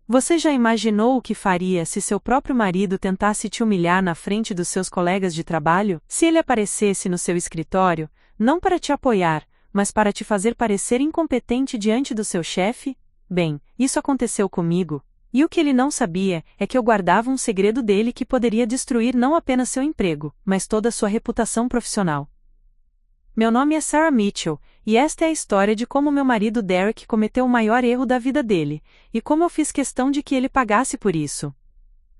Você já imaginou o que faria se seu próprio marido tentasse te humilhar na frente dos seus colegas de trabalho? Se ele aparecesse no seu escritório, não para te apoiar, mas para te fazer parecer incompetente diante do seu chefe? Bem, isso aconteceu comigo, e o que ele não sabia é que eu guardava um segredo dele que poderia destruir não apenas seu emprego, mas toda a sua reputação profissional. Meu nome é Sarah Mitchell, e esta é a história de como meu marido Derek cometeu o maior erro da vida dele, e como eu fiz questão de que ele pagasse por isso.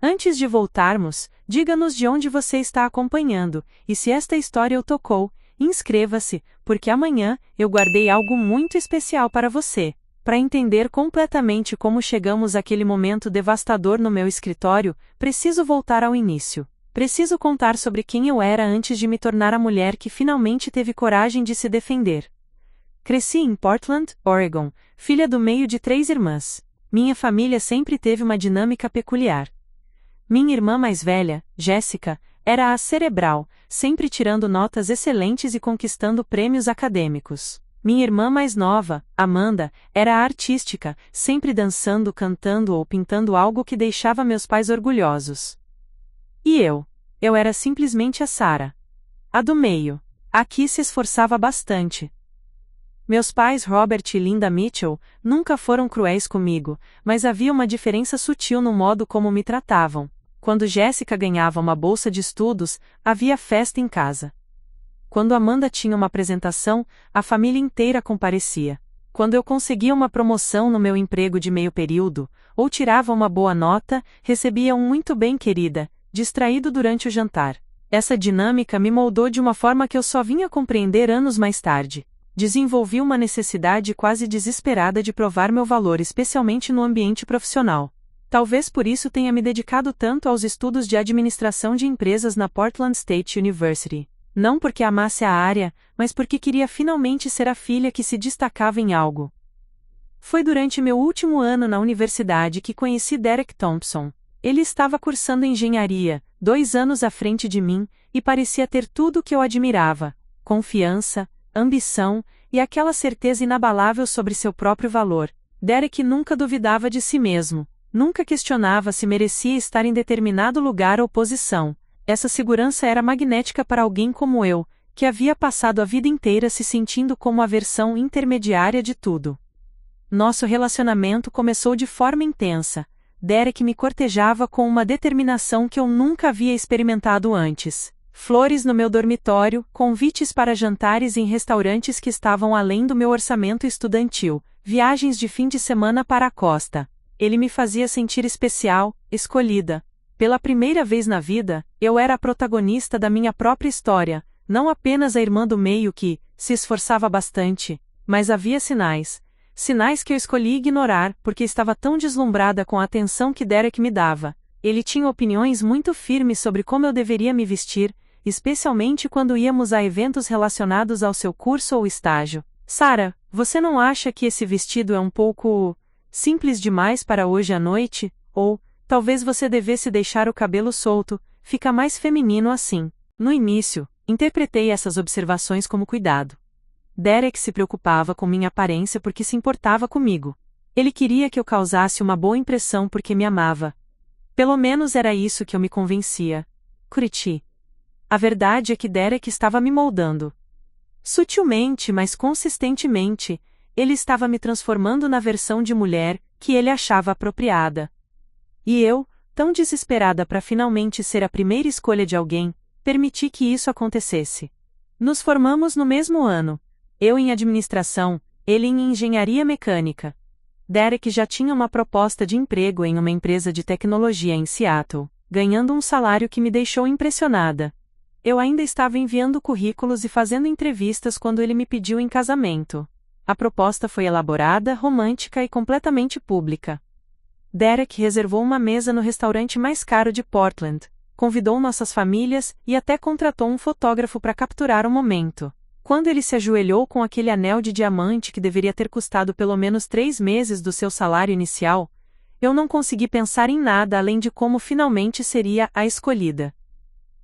Antes de voltarmos, diga-nos de onde você está acompanhando, e se esta história o tocou, inscreva-se, porque amanhã eu guardei algo muito especial para você. Para entender completamente como chegamos àquele momento devastador no meu escritório, preciso voltar ao início. Preciso contar sobre quem eu era antes de me tornar a mulher que finalmente teve coragem de se defender. Cresci em Portland, Oregon, filha do meio de 3 irmãs. Minha família sempre teve uma dinâmica peculiar. Minha irmã mais velha, Jessica, era a cerebral, sempre tirando notas excelentes e conquistando prêmios acadêmicos. Minha irmã mais nova, Amanda, era a artística, sempre dançando, cantando ou pintando algo que deixava meus pais orgulhosos. E eu era simplesmente a Sarah. A do meio. A que se esforçava bastante. Meus pais Robert e Linda Mitchell nunca foram cruéis comigo, mas havia uma diferença sutil no modo como me tratavam. Quando Jessica ganhava uma bolsa de estudos, havia festa em casa. Quando Amanda tinha uma apresentação, a família inteira comparecia. Quando eu conseguia uma promoção no meu emprego de meio período, ou tirava uma boa nota, recebia um muito bem, querida, distraído durante o jantar. Essa dinâmica me moldou de uma forma que eu só vinha compreender anos mais tarde. Desenvolvi uma necessidade quase desesperada de provar meu valor, especialmente no ambiente profissional. Talvez por isso tenha me dedicado tanto aos estudos de administração de empresas na Portland State University. Não porque amasse a área, mas porque queria finalmente ser a filha que se destacava em algo. Foi durante meu último ano na universidade que conheci Derek Thompson. Ele estava cursando engenharia, 2 anos à frente de mim, e parecia ter tudo o que eu admirava: confiança, ambição, e aquela certeza inabalável sobre seu próprio valor. Derek nunca duvidava de si mesmo, nunca questionava se merecia estar em determinado lugar ou posição. Essa segurança era magnética para alguém como eu, que havia passado a vida inteira se sentindo como a versão intermediária de tudo. Nosso relacionamento começou de forma intensa. Derek me cortejava com uma determinação que eu nunca havia experimentado antes. Flores no meu dormitório, convites para jantares em restaurantes que estavam além do meu orçamento estudantil, viagens de fim de semana para a costa. Ele me fazia sentir especial, escolhida. Pela primeira vez na vida, eu era a protagonista da minha própria história, não apenas a irmã do meio que se esforçava bastante, mas havia sinais que eu escolhi ignorar porque estava tão deslumbrada com a atenção que Derek me dava. Ele tinha opiniões muito firmes sobre como eu deveria me vestir, especialmente quando íamos a eventos relacionados ao seu curso ou estágio. Sarah, você não acha que esse vestido é um pouco simples demais para hoje à noite? Ou, talvez você devesse deixar o cabelo solto, fica mais feminino assim. No início, interpretei essas observações como cuidado. Derek se preocupava com minha aparência porque se importava comigo. Ele queria que eu causasse uma boa impressão porque me amava. Pelo menos era isso que eu me convencia. Curti. A verdade é que Derek estava me moldando. Sutilmente, mas consistentemente, ele estava me transformando na versão de mulher que ele achava apropriada. E eu, tão desesperada para finalmente ser a primeira escolha de alguém, permiti que isso acontecesse. Nos formamos no mesmo ano. Eu em administração, ele em engenharia mecânica. Derek já tinha uma proposta de emprego em uma empresa de tecnologia em Seattle, ganhando um salário que me deixou impressionada. Eu ainda estava enviando currículos e fazendo entrevistas quando ele me pediu em casamento. A proposta foi elaborada, romântica e completamente pública. Derek reservou uma mesa no restaurante mais caro de Portland, convidou nossas famílias e até contratou um fotógrafo para capturar o momento. Quando ele se ajoelhou com aquele anel de diamante que deveria ter custado pelo menos 3 meses do seu salário inicial, eu não consegui pensar em nada além de como finalmente seria a escolhida.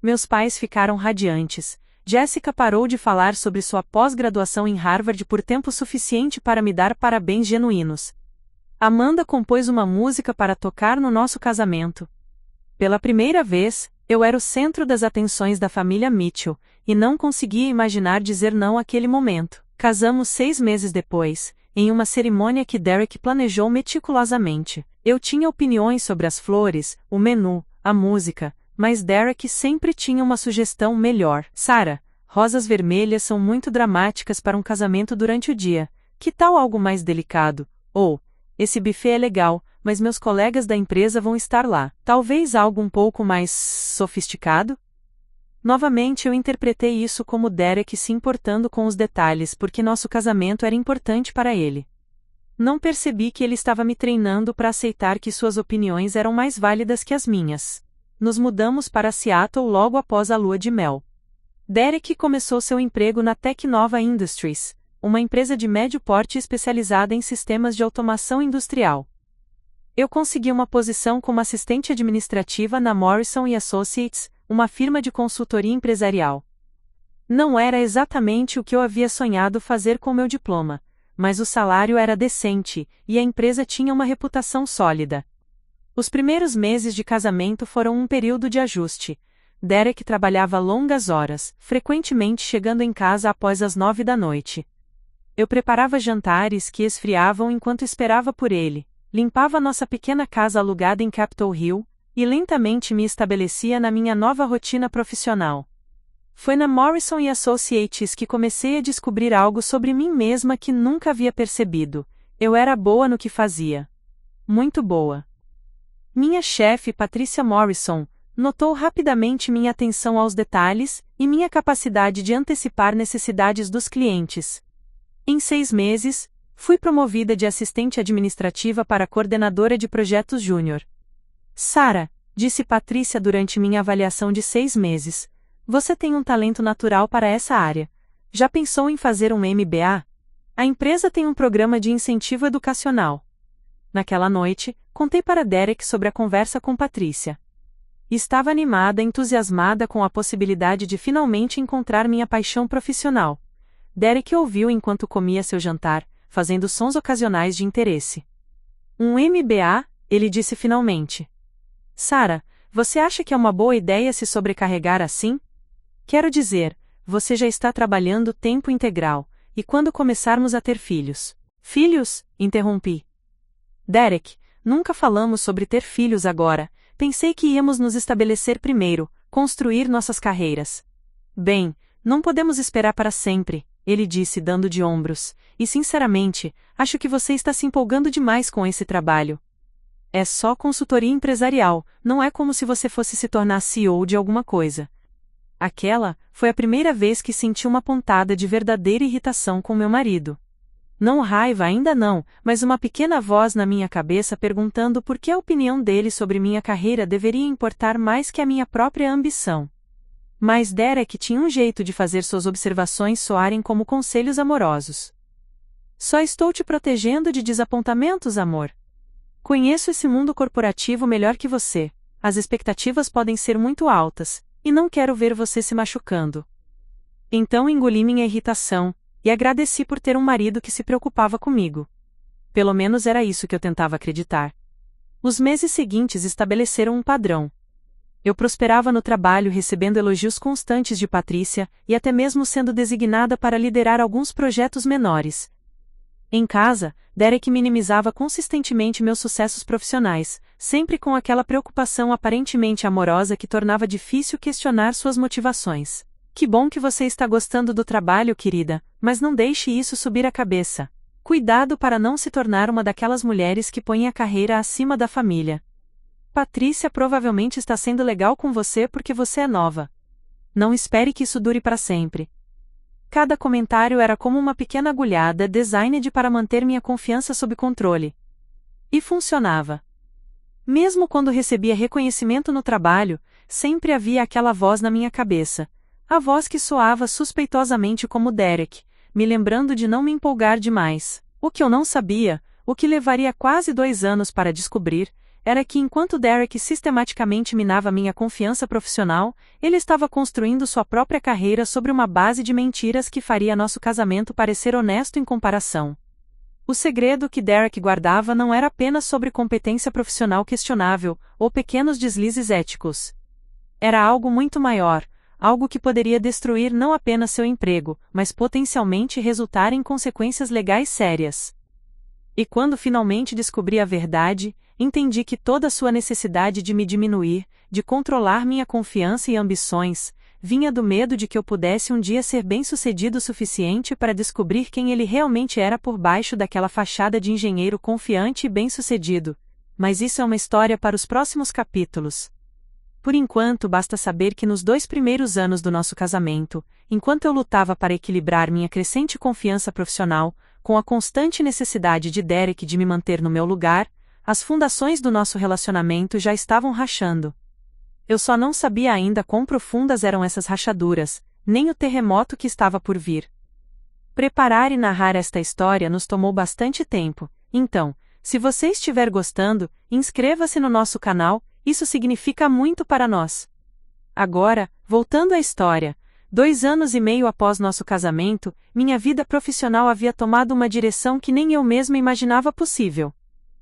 Meus pais ficaram radiantes. Jessica parou de falar sobre sua pós-graduação em Harvard por tempo suficiente para me dar parabéns genuínos. Amanda compôs uma música para tocar no nosso casamento. Pela primeira vez, eu era o centro das atenções da família Mitchell, e não conseguia imaginar dizer não àquele momento. Casamos 6 meses depois, em uma cerimônia que Derek planejou meticulosamente. Eu tinha opiniões sobre as flores, o menu, a música, mas Derek sempre tinha uma sugestão melhor. Sarah, rosas vermelhas são muito dramáticas para um casamento durante o dia. Que tal algo mais delicado? Ou, esse buffet é legal, mas meus colegas da empresa vão estar lá. Talvez algo um pouco mais sofisticado? Novamente eu interpretei isso como Derek se importando com os detalhes porque nosso casamento era importante para ele. Não percebi que ele estava me treinando para aceitar que suas opiniões eram mais válidas que as minhas. Nos mudamos para Seattle logo após a lua de mel. Derek começou seu emprego na Teknova Industries, uma empresa de médio porte especializada em sistemas de automação industrial. Eu consegui uma posição como assistente administrativa na Morrison & Associates, uma firma de consultoria empresarial. Não era exatamente o que eu havia sonhado fazer com meu diploma, mas o salário era decente, e a empresa tinha uma reputação sólida. Os primeiros meses de casamento foram um período de ajuste. Derek trabalhava longas horas, frequentemente chegando em casa após as 9 da noite. Eu preparava jantares que esfriavam enquanto esperava por ele, limpava nossa pequena casa alugada em Capitol Hill, e lentamente me estabelecia na minha nova rotina profissional. Foi na Morrison & Associates que comecei a descobrir algo sobre mim mesma que nunca havia percebido. Eu era boa no que fazia. Muito boa. Minha chefe, Patricia Morrison, notou rapidamente minha atenção aos detalhes e minha capacidade de antecipar necessidades dos clientes. Em 6 meses, fui promovida de assistente administrativa para coordenadora de projetos júnior. Sarah, disse Patrícia durante minha avaliação de 6 meses, você tem um talento natural para essa área. Já pensou em fazer um MBA? A empresa tem um programa de incentivo educacional. Naquela noite, contei para Derek sobre a conversa com Patrícia. Estava animada e entusiasmada com a possibilidade de finalmente encontrar minha paixão profissional. Derek ouviu enquanto comia seu jantar, fazendo sons ocasionais de interesse. Um MBA, ele disse finalmente. Sarah, você acha que é uma boa ideia se sobrecarregar assim? Quero dizer, você já está trabalhando tempo integral, e quando começarmos a ter filhos? Filhos? Interrompi. Derek, nunca falamos sobre ter filhos agora, pensei que íamos nos estabelecer primeiro, construir nossas carreiras. Bem, não podemos esperar para sempre, ele disse dando de ombros, e sinceramente, acho que você está se empolgando demais com esse trabalho. É só consultoria empresarial, não é como se você fosse se tornar CEO de alguma coisa. Aquela foi a primeira vez que senti uma pontada de verdadeira irritação com meu marido. Não raiva ainda não, mas uma pequena voz na minha cabeça perguntando por que a opinião dele sobre minha carreira deveria importar mais que a minha própria ambição. Mas Derek tinha um jeito de fazer suas observações soarem como conselhos amorosos. Só estou te protegendo de desapontamentos, amor. Conheço esse mundo corporativo melhor que você. As expectativas podem ser muito altas, e não quero ver você se machucando. Então engoli minha irritação, e agradeci por ter um marido que se preocupava comigo. Pelo menos era isso que eu tentava acreditar. Os meses seguintes estabeleceram um padrão. Eu prosperava no trabalho recebendo elogios constantes de Patrícia, e até mesmo sendo designada para liderar alguns projetos menores. Em casa, Derek minimizava consistentemente meus sucessos profissionais, sempre com aquela preocupação aparentemente amorosa que tornava difícil questionar suas motivações. Que bom que você está gostando do trabalho, querida, mas não deixe isso subir a cabeça. Cuidado para não se tornar uma daquelas mulheres que põem a carreira acima da família. Patrícia provavelmente está sendo legal com você porque você é nova. Não espere que isso dure para sempre. Cada comentário era como uma pequena agulhada designed para manter minha confiança sob controle. E funcionava. Mesmo quando recebia reconhecimento no trabalho, sempre havia aquela voz na minha cabeça. A voz que soava suspeitosamente como Derek, me lembrando de não me empolgar demais. O que eu não sabia, o que levaria quase 2 anos para descobrir, era que enquanto Derek sistematicamente minava minha confiança profissional, ele estava construindo sua própria carreira sobre uma base de mentiras que faria nosso casamento parecer honesto em comparação. O segredo que Derek guardava não era apenas sobre competência profissional questionável, ou pequenos deslizes éticos. Era algo muito maior, algo que poderia destruir não apenas seu emprego, mas potencialmente resultar em consequências legais sérias. E quando finalmente descobri a verdade, entendi que toda sua necessidade de me diminuir, de controlar minha confiança e ambições, vinha do medo de que eu pudesse um dia ser bem-sucedido o suficiente para descobrir quem ele realmente era por baixo daquela fachada de engenheiro confiante e bem-sucedido. Mas isso é uma história para os próximos capítulos. Por enquanto, basta saber que nos 2 primeiros anos do nosso casamento, enquanto eu lutava para equilibrar minha crescente confiança profissional, com a constante necessidade de Derek de me manter no meu lugar, as fundações do nosso relacionamento já estavam rachando. Eu só não sabia ainda quão profundas eram essas rachaduras, nem o terremoto que estava por vir. Preparar e narrar esta história nos tomou bastante tempo, então, se você estiver gostando, inscreva-se no nosso canal, isso significa muito para nós. Agora, voltando à história, 2 anos e meio após nosso casamento, minha vida profissional havia tomado uma direção que nem eu mesma imaginava possível.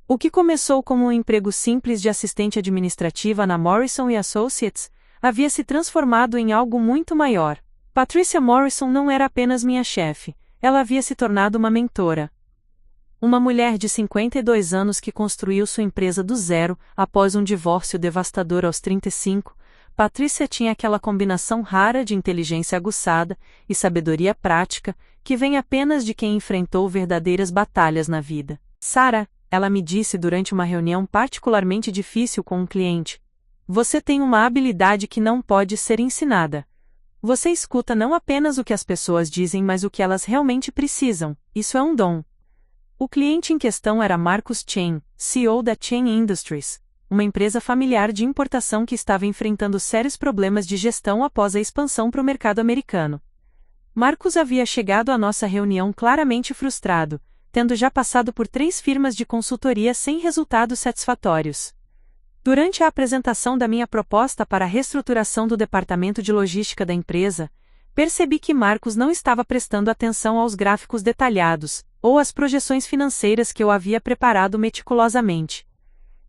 O que começou como um emprego simples de assistente administrativa na Morrison & Associates, havia se transformado em algo muito maior. Patricia Morrison não era apenas minha chefe, ela havia se tornado uma mentora. Uma mulher de 52 anos que construiu sua empresa do zero, após um divórcio devastador aos 35, Patricia tinha aquela combinação rara de inteligência aguçada e sabedoria prática, que vem apenas de quem enfrentou verdadeiras batalhas na vida. Sarah, ela me disse durante uma reunião particularmente difícil com um cliente, você tem uma habilidade que não pode ser ensinada. Você escuta não apenas o que as pessoas dizem, mas o que elas realmente precisam. Isso é um dom. O cliente em questão era Marcus Chen, CEO da Chen Industries, uma empresa familiar de importação que estava enfrentando sérios problemas de gestão após a expansão para o mercado americano. Marcus havia chegado à nossa reunião claramente frustrado, tendo já passado por 3 firmas de consultoria sem resultados satisfatórios. Durante a apresentação da minha proposta para a reestruturação do departamento de logística da empresa, percebi que Marcus não estava prestando atenção aos gráficos detalhados, ou às projeções financeiras que eu havia preparado meticulosamente.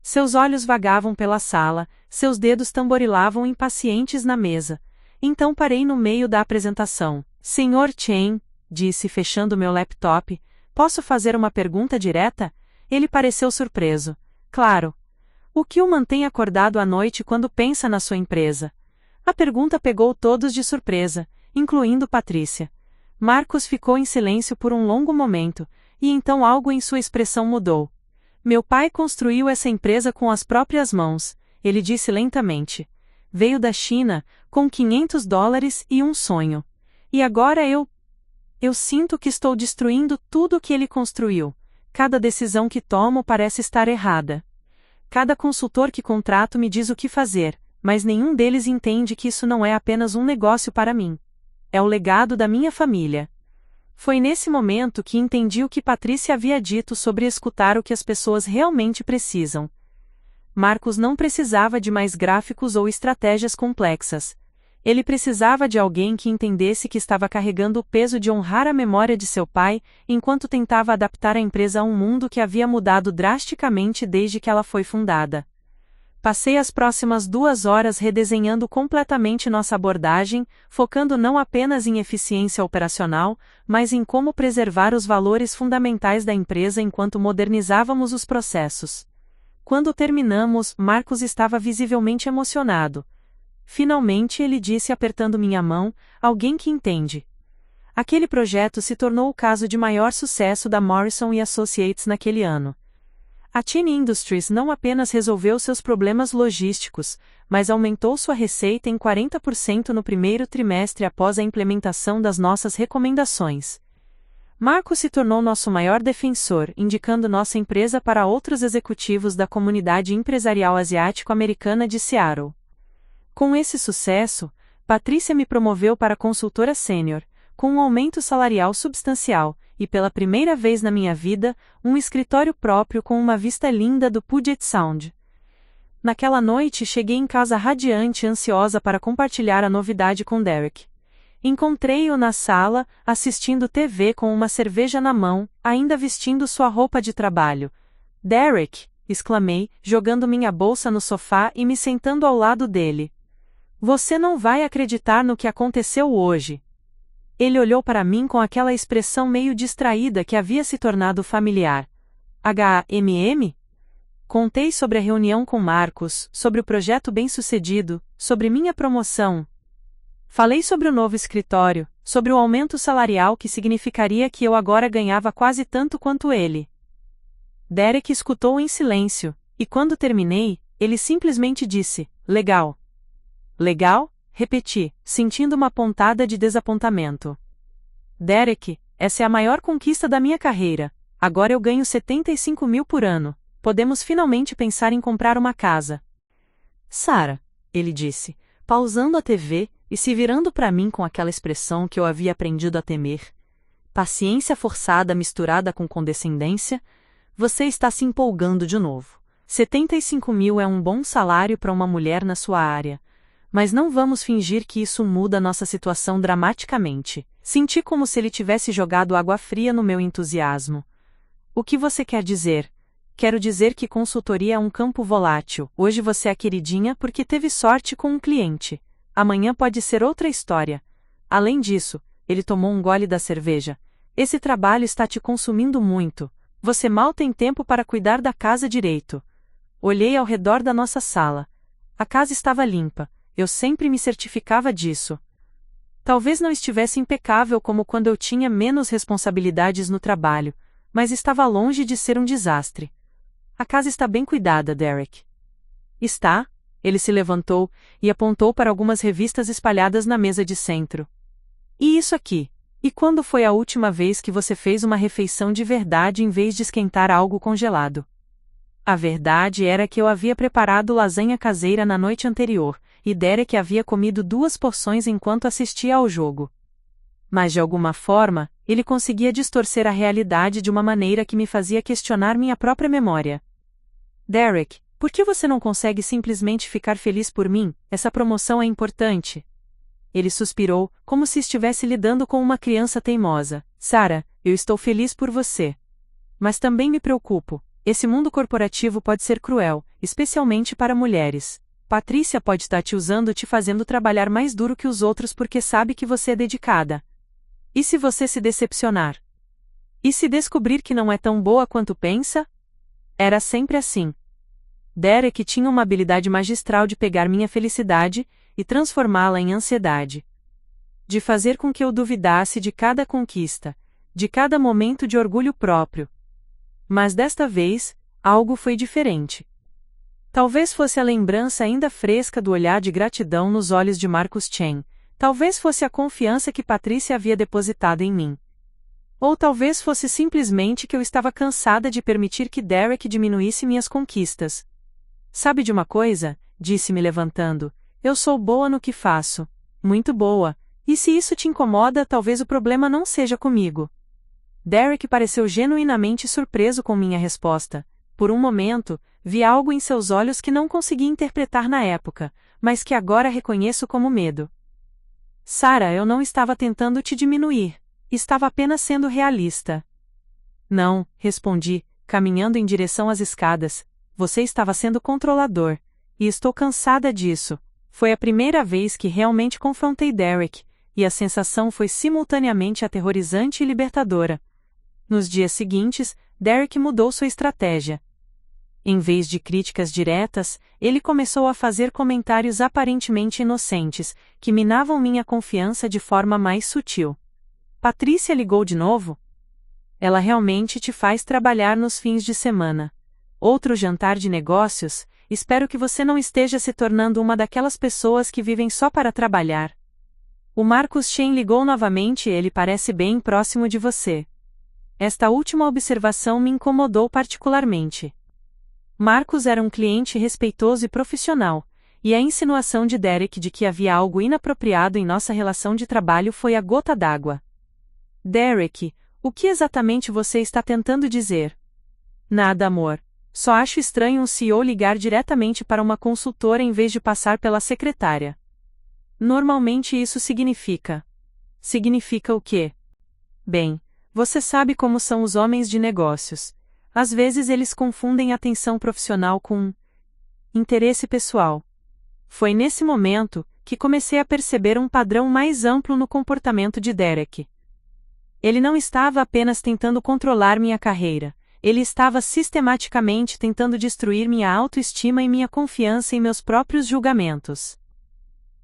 Seus olhos vagavam pela sala, seus dedos tamborilavam impacientes na mesa. Então parei no meio da apresentação. Senhor Chen, disse fechando meu laptop, posso fazer uma pergunta direta? Ele pareceu surpreso. Claro. O que o mantém acordado à noite quando pensa na sua empresa? A pergunta pegou todos de surpresa, incluindo Patrícia. Marcus ficou em silêncio por um longo momento, e então algo em sua expressão mudou. Meu pai construiu essa empresa com as próprias mãos, ele disse lentamente. Veio da China, com $500 e um sonho. E agora eu sinto que estou destruindo tudo o que ele construiu. Cada decisão que tomo parece estar errada. Cada consultor que contrato me diz o que fazer, mas nenhum deles entende que isso não é apenas um negócio para mim. É o legado da minha família. Foi nesse momento que entendi o que Patrícia havia dito sobre escutar o que as pessoas realmente precisam. Marcus não precisava de mais gráficos ou estratégias complexas. Ele precisava de alguém que entendesse que estava carregando o peso de honrar a memória de seu pai, enquanto tentava adaptar a empresa a um mundo que havia mudado drasticamente desde que ela foi fundada. Passei as próximas 2 horas redesenhando completamente nossa abordagem, focando não apenas em eficiência operacional, mas em como preservar os valores fundamentais da empresa enquanto modernizávamos os processos. Quando terminamos, Marcus estava visivelmente emocionado. Finalmente ele disse apertando minha mão, alguém que entende. Aquele projeto se tornou o caso de maior sucesso da Morrison & Associates naquele ano. A Chen Industries não apenas resolveu seus problemas logísticos, mas aumentou sua receita em 40% no primeiro trimestre após a implementação das nossas recomendações. Marcus se tornou nosso maior defensor, indicando nossa empresa para outros executivos da comunidade empresarial asiático-americana de Seattle. Com esse sucesso, Patrícia me promoveu para consultora sênior, com um aumento salarial substancial, e pela primeira vez na minha vida, um escritório próprio com uma vista linda do Puget Sound. Naquela noite cheguei em casa radiante e ansiosa para compartilhar a novidade com Derek. Encontrei-o na sala, assistindo TV com uma cerveja na mão, ainda vestindo sua roupa de trabalho. Derek! Exclamei, jogando minha bolsa no sofá e me sentando ao lado dele. Você não vai acreditar no que aconteceu hoje. Ele olhou para mim com aquela expressão meio distraída que havia se tornado familiar. HMM? Contei sobre a reunião com Marcos, sobre o projeto bem-sucedido, sobre minha promoção. Falei sobre o novo escritório, sobre o aumento salarial que significaria que eu agora ganhava quase tanto quanto ele. Derek escutou em silêncio, e quando terminei, ele simplesmente disse: legal. Legal? Repeti, sentindo uma pontada de desapontamento. Derek, essa é a maior conquista da minha carreira. Agora eu ganho 75 mil por ano. Podemos finalmente pensar em comprar uma casa. Sarah, ele disse, pausando a TV e se virando para mim com aquela expressão que eu havia aprendido a temer. Paciência forçada misturada com condescendência. Você está se empolgando de novo. 75 mil é um bom salário para uma mulher na sua área. Mas não vamos fingir que isso muda nossa situação dramaticamente. Senti como se ele tivesse jogado água fria no meu entusiasmo. O que você quer dizer? Quero dizer que consultoria é um campo volátil. Hoje você é queridinha porque teve sorte com um cliente. Amanhã pode ser outra história. Além disso, ele tomou um gole da cerveja. Esse trabalho está te consumindo muito. Você mal tem tempo para cuidar da casa direito. Olhei ao redor da nossa sala. A casa estava limpa. Eu sempre me certificava disso. Talvez não estivesse impecável como quando eu tinha menos responsabilidades no trabalho, mas estava longe de ser um desastre. A casa está bem cuidada, Derek. Está? Ele se levantou e apontou para algumas revistas espalhadas na mesa de centro. E isso aqui? E quando foi a última vez que você fez uma refeição de verdade em vez de esquentar algo congelado? A verdade era que eu havia preparado lasanha caseira na noite anterior, e Derek havia comido 2 porções enquanto assistia ao jogo. Mas de alguma forma, ele conseguia distorcer a realidade de uma maneira que me fazia questionar minha própria memória. Derek, por que você não consegue simplesmente ficar feliz por mim? Essa promoção é importante. Ele suspirou, como se estivesse lidando com uma criança teimosa. Sarah, eu estou feliz por você. Mas também me preocupo. Esse mundo corporativo pode ser cruel, especialmente para mulheres. Patrícia pode estar te usando, te fazendo trabalhar mais duro que os outros porque sabe que você é dedicada. E se você se decepcionar? E se descobrir que não é tão boa quanto pensa? Era sempre assim. Derek tinha uma habilidade magistral de pegar minha felicidade e transformá-la em ansiedade. De fazer com que eu duvidasse de cada conquista, de cada momento de orgulho próprio. Mas desta vez, algo foi diferente. Talvez fosse a lembrança ainda fresca do olhar de gratidão nos olhos de Marcus Chen. Talvez fosse a confiança que Patrícia havia depositado em mim. Ou talvez fosse simplesmente que eu estava cansada de permitir que Derek diminuísse minhas conquistas. Sabe de uma coisa? Disse-me levantando. Eu sou boa no que faço. Muito boa. E se isso te incomoda, talvez o problema não seja comigo. Derek pareceu genuinamente surpreso com minha resposta. Por um momento, vi algo em seus olhos que não consegui interpretar na época, mas que agora reconheço como medo. Sarah, eu não estava tentando te diminuir. Estava apenas sendo realista. Não, respondi, caminhando em direção às escadas. Você estava sendo controlador. E estou cansada disso. Foi a primeira vez que realmente confrontei Derek, e a sensação foi simultaneamente aterrorizante e libertadora. Nos dias seguintes, Derek mudou sua estratégia. Em vez de críticas diretas, ele começou a fazer comentários aparentemente inocentes, que minavam minha confiança de forma mais sutil. Patrícia ligou de novo? Ela realmente te faz trabalhar nos fins de semana. Outro jantar de negócios? Espero que você não esteja se tornando uma daquelas pessoas que vivem só para trabalhar. O Marcus Chen ligou novamente e ele parece bem próximo de você. Esta última observação me incomodou particularmente. Marcus era um cliente respeitoso e profissional, e a insinuação de Derek de que havia algo inapropriado em nossa relação de trabalho foi a gota d'água. Derek, o que exatamente você está tentando dizer? Nada, amor. Só acho estranho um CEO ligar diretamente para uma consultora em vez de passar pela secretária. Normalmente isso significa: significa o quê? Bem, você sabe como são os homens de negócios. Às vezes eles confundem atenção profissional com interesse pessoal. Foi nesse momento que comecei a perceber um padrão mais amplo no comportamento de Derek. Ele não estava apenas tentando controlar minha carreira, ele estava sistematicamente tentando destruir minha autoestima e minha confiança em meus próprios julgamentos.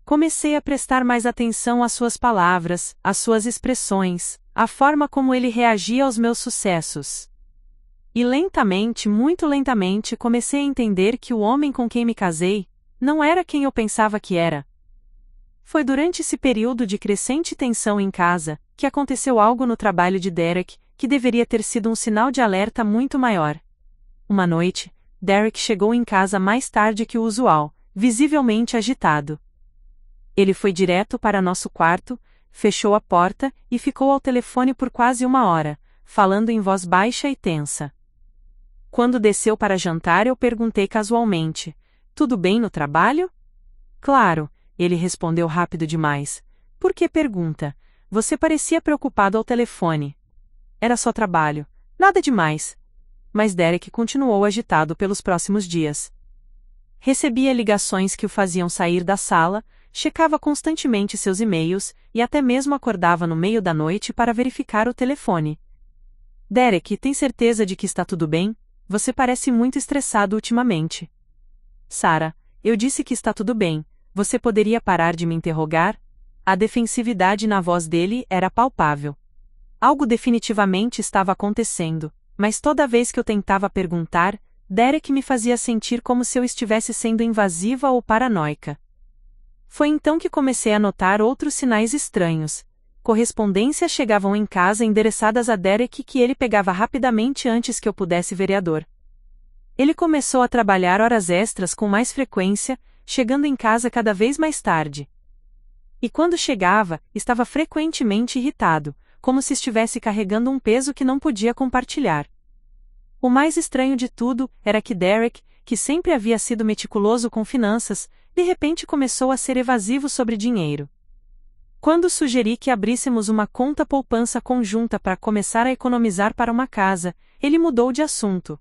Comecei a prestar mais atenção às suas palavras, às suas expressões, à forma como ele reagia aos meus sucessos. E lentamente, muito lentamente, comecei a entender que o homem com quem me casei não era quem eu pensava que era. Foi durante esse período de crescente tensão em casa que aconteceu algo no trabalho de Derek que deveria ter sido um sinal de alerta muito maior. Uma noite, Derek chegou em casa mais tarde que o usual, visivelmente agitado. Ele foi direto para nosso quarto, fechou a porta e ficou ao telefone por quase 1 hora, falando em voz baixa e tensa. Quando desceu para jantar, eu perguntei casualmente: "Tudo bem no trabalho?" "Claro", ele respondeu rápido demais. "Por que pergunta? Você parecia preocupado ao telefone." "Era só trabalho. Nada demais." Mas Derek continuou agitado pelos próximos dias. Recebia ligações que o faziam sair da sala, checava constantemente seus e-mails e até mesmo acordava no meio da noite para verificar o telefone. "Derek, tem certeza de que está tudo bem? Você parece muito estressado ultimamente." "Sarah, eu disse que está tudo bem. Você poderia parar de me interrogar?" A defensividade na voz dele era palpável. Algo definitivamente estava acontecendo, mas toda vez que eu tentava perguntar, Derek me fazia sentir como se eu estivesse sendo invasiva ou paranoica. Foi então que comecei a notar outros sinais estranhos. Correspondências chegavam em casa endereçadas a Derek que ele pegava rapidamente antes que eu pudesse vereador. Ele começou a trabalhar horas extras com mais frequência, chegando em casa cada vez mais tarde. E quando chegava, estava frequentemente irritado, como se estivesse carregando um peso que não podia compartilhar. O mais estranho de tudo era que Derek, que sempre havia sido meticuloso com finanças, de repente começou a ser evasivo sobre dinheiro. Quando sugeri que abríssemos uma conta poupança conjunta para começar a economizar para uma casa, ele mudou de assunto.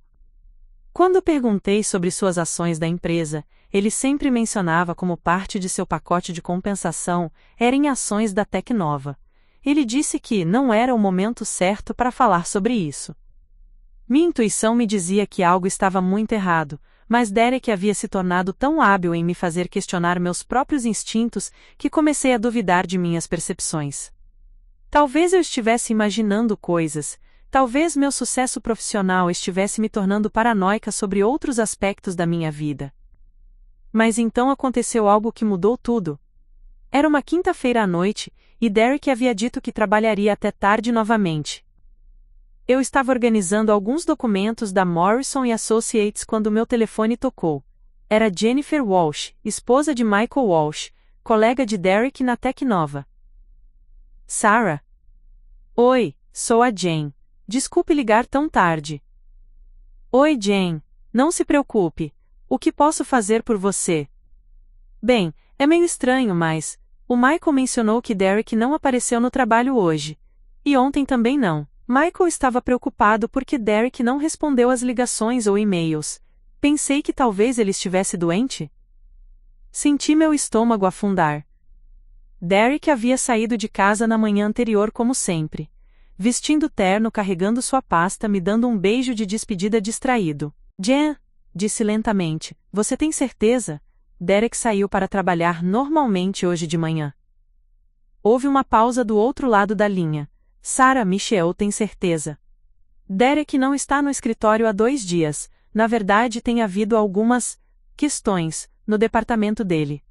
Quando perguntei sobre suas ações da empresa, ele sempre mencionava como parte de seu pacote de compensação eram ações da Tecnova. Ele disse que não era o momento certo para falar sobre isso. Minha intuição me dizia que algo estava muito errado, mas Derek havia se tornado tão hábil em me fazer questionar meus próprios instintos que comecei a duvidar de minhas percepções. Talvez eu estivesse imaginando coisas, talvez meu sucesso profissional estivesse me tornando paranoica sobre outros aspectos da minha vida. Mas então aconteceu algo que mudou tudo. Era uma quinta-feira à noite, e Derek havia dito que trabalharia até tarde novamente. Eu estava organizando alguns documentos da Morrison & Associates quando meu telefone tocou. Era Jennifer Walsh, esposa de Michael Walsh, colega de Derek na Tecnova. "Sarah?" "Oi, sou a Jane. Desculpe ligar tão tarde." "Oi, Jane. Não se preocupe. O que posso fazer por você?" "Bem, é meio estranho, mas o Michael mencionou que Derek não apareceu no trabalho hoje. E ontem também não." Michael estava preocupado porque Derek não respondeu às ligações ou e-mails. Pensei que talvez ele estivesse doente. Senti meu estômago afundar. Derek havia saído de casa na manhã anterior como sempre. Vestindo terno, carregando sua pasta, me dando um beijo de despedida distraído. "Jen", disse lentamente, "você tem certeza?" Derek saiu para trabalhar normalmente hoje de manhã. Houve uma pausa do outro lado da linha. "Sarah Michelle tem certeza." "Derek não está no escritório há 2 dias, na verdade tem havido algumas questões no departamento dele."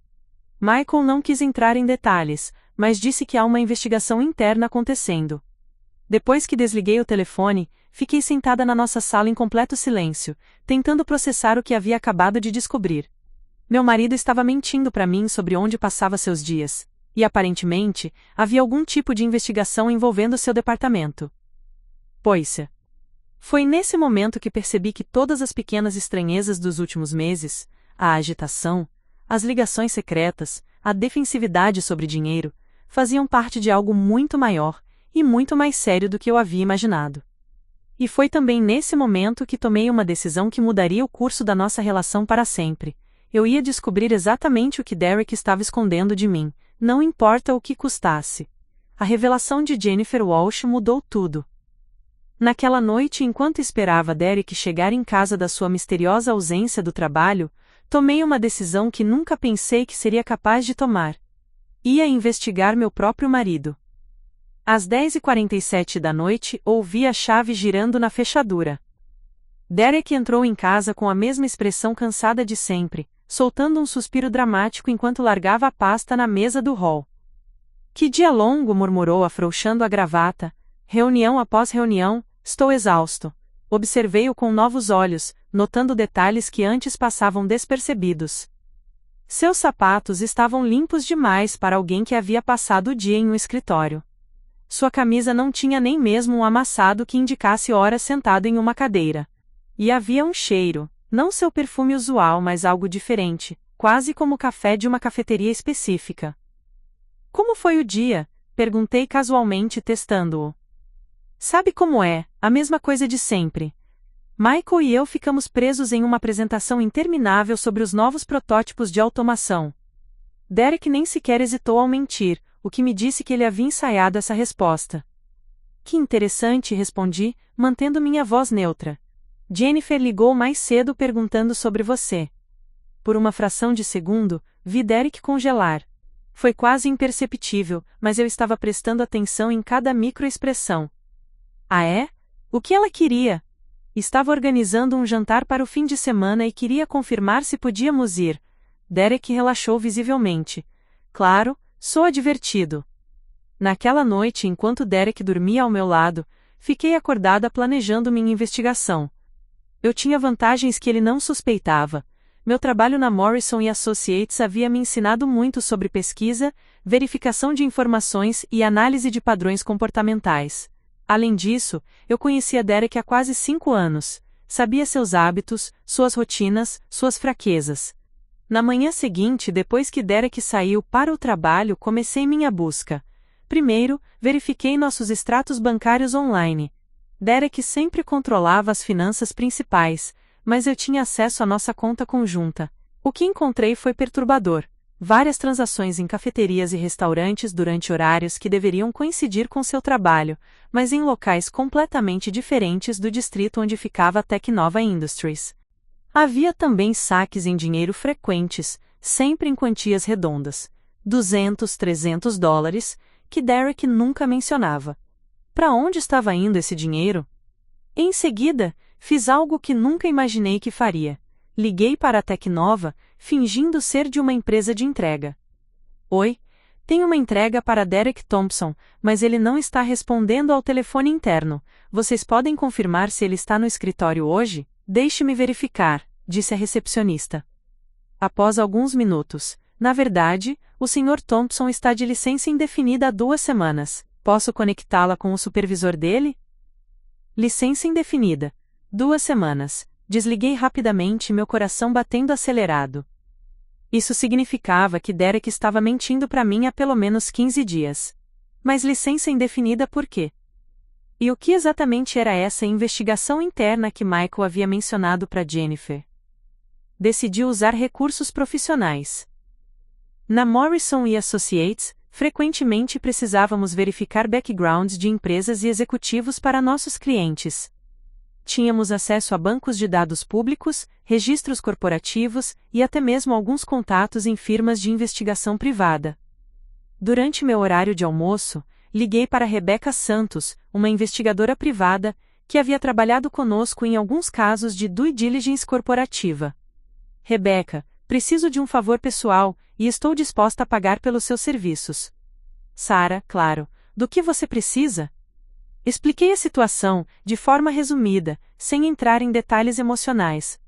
Michael não quis entrar em detalhes, mas disse que há uma investigação interna acontecendo. Depois que desliguei o telefone, fiquei sentada na nossa sala em completo silêncio, tentando processar o que havia acabado de descobrir. Meu marido estava mentindo para mim sobre onde passava seus dias. E aparentemente, havia algum tipo de investigação envolvendo seu departamento. Foi nesse momento que percebi que todas as pequenas estranhezas dos últimos meses, a agitação, as ligações secretas, a defensividade sobre dinheiro, faziam parte de algo muito maior e muito mais sério do que eu havia imaginado. E foi também nesse momento que tomei uma decisão que mudaria o curso da nossa relação para sempre. Eu ia descobrir exatamente o que Derek estava escondendo de mim, não importa o que custasse. A revelação de Jennifer Walsh mudou tudo. Naquela noite, enquanto esperava Derek chegar em casa da sua misteriosa ausência do trabalho, tomei uma decisão que nunca pensei que seria capaz de tomar. Ia investigar meu próprio marido. Às 10h47 da noite, ouvi a chave girando na fechadura. Derek entrou em casa com a mesma expressão cansada de sempre, soltando um suspiro dramático enquanto largava a pasta na mesa do hall. Que dia longo, murmurou afrouxando a gravata. Reunião após reunião, estou exausto. Observei-o com novos olhos, notando detalhes que antes passavam despercebidos. Seus sapatos estavam limpos demais para alguém que havia passado o dia em um escritório. Sua camisa não tinha nem mesmo um amassado que indicasse horas sentado em uma cadeira. E havia um cheiro, não seu perfume usual, mas algo diferente, quase como o café de uma cafeteria específica. Como foi o dia? Perguntei casualmente testando-o. Sabe como é, a mesma coisa de sempre. Michael e eu ficamos presos em uma apresentação interminável sobre os novos protótipos de automação. Derek nem sequer hesitou ao mentir, o que me disse que ele havia ensaiado essa resposta. Que interessante, respondi, mantendo minha voz neutra. Jennifer ligou mais cedo perguntando sobre você. Por uma fração de segundo, vi Derek congelar. Foi quase imperceptível, mas eu estava prestando atenção em cada microexpressão. Ah é? O que ela queria? Estava organizando um jantar para o fim de semana e queria confirmar se podíamos ir. Derek relaxou visivelmente. Claro, sou divertido. Naquela noite, enquanto Derek dormia ao meu lado, fiquei acordada planejando minha investigação. Eu tinha vantagens que ele não suspeitava. Meu trabalho na Morrison & Associates havia me ensinado muito sobre pesquisa, verificação de informações e análise de padrões comportamentais. Além disso, eu conhecia Derek há quase 5 anos. Sabia seus hábitos, suas rotinas, suas fraquezas. Na manhã seguinte, depois que Derek saiu para o trabalho, comecei minha busca. Primeiro, verifiquei nossos extratos bancários online. Derek sempre controlava as finanças principais, mas eu tinha acesso à nossa conta conjunta. O que encontrei foi perturbador. Várias transações em cafeterias e restaurantes durante horários que deveriam coincidir com seu trabalho, mas em locais completamente diferentes do distrito onde ficava a Teknova Industries. Havia também saques em dinheiro frequentes, sempre em quantias redondas, $200, $300, que Derek nunca mencionava. Para onde estava indo esse dinheiro? Em seguida, fiz algo que nunca imaginei que faria. Liguei para a Teknova, fingindo ser de uma empresa de entrega. Oi, tenho uma entrega para Derek Thompson, mas ele não está respondendo ao telefone interno. Vocês podem confirmar se ele está no escritório hoje? Deixe-me verificar, disse a recepcionista. Após alguns minutos, na verdade, o Sr. Thompson está de licença indefinida há 2 semanas. Posso conectá-la com o supervisor dele? Licença indefinida. 2 semanas. Desliguei rapidamente, meu coração batendo acelerado. Isso significava que Derek estava mentindo para mim há pelo menos 15 dias. Mas licença indefinida por quê? E o que exatamente era essa investigação interna que Michael havia mencionado para Jennifer? Decidi usar recursos profissionais. Na Morrison & Associates, frequentemente precisávamos verificar backgrounds de empresas e executivos para nossos clientes. Tínhamos acesso a bancos de dados públicos, registros corporativos e até mesmo alguns contatos em firmas de investigação privada. Durante meu horário de almoço, liguei para Rebecca Santos, uma investigadora privada, que havia trabalhado conosco em alguns casos de due diligence corporativa. Rebecca, preciso de um favor pessoal, e estou disposta a pagar pelos seus serviços. Sarah, claro, do que você precisa? Expliquei a situação, de forma resumida, sem entrar em detalhes emocionais.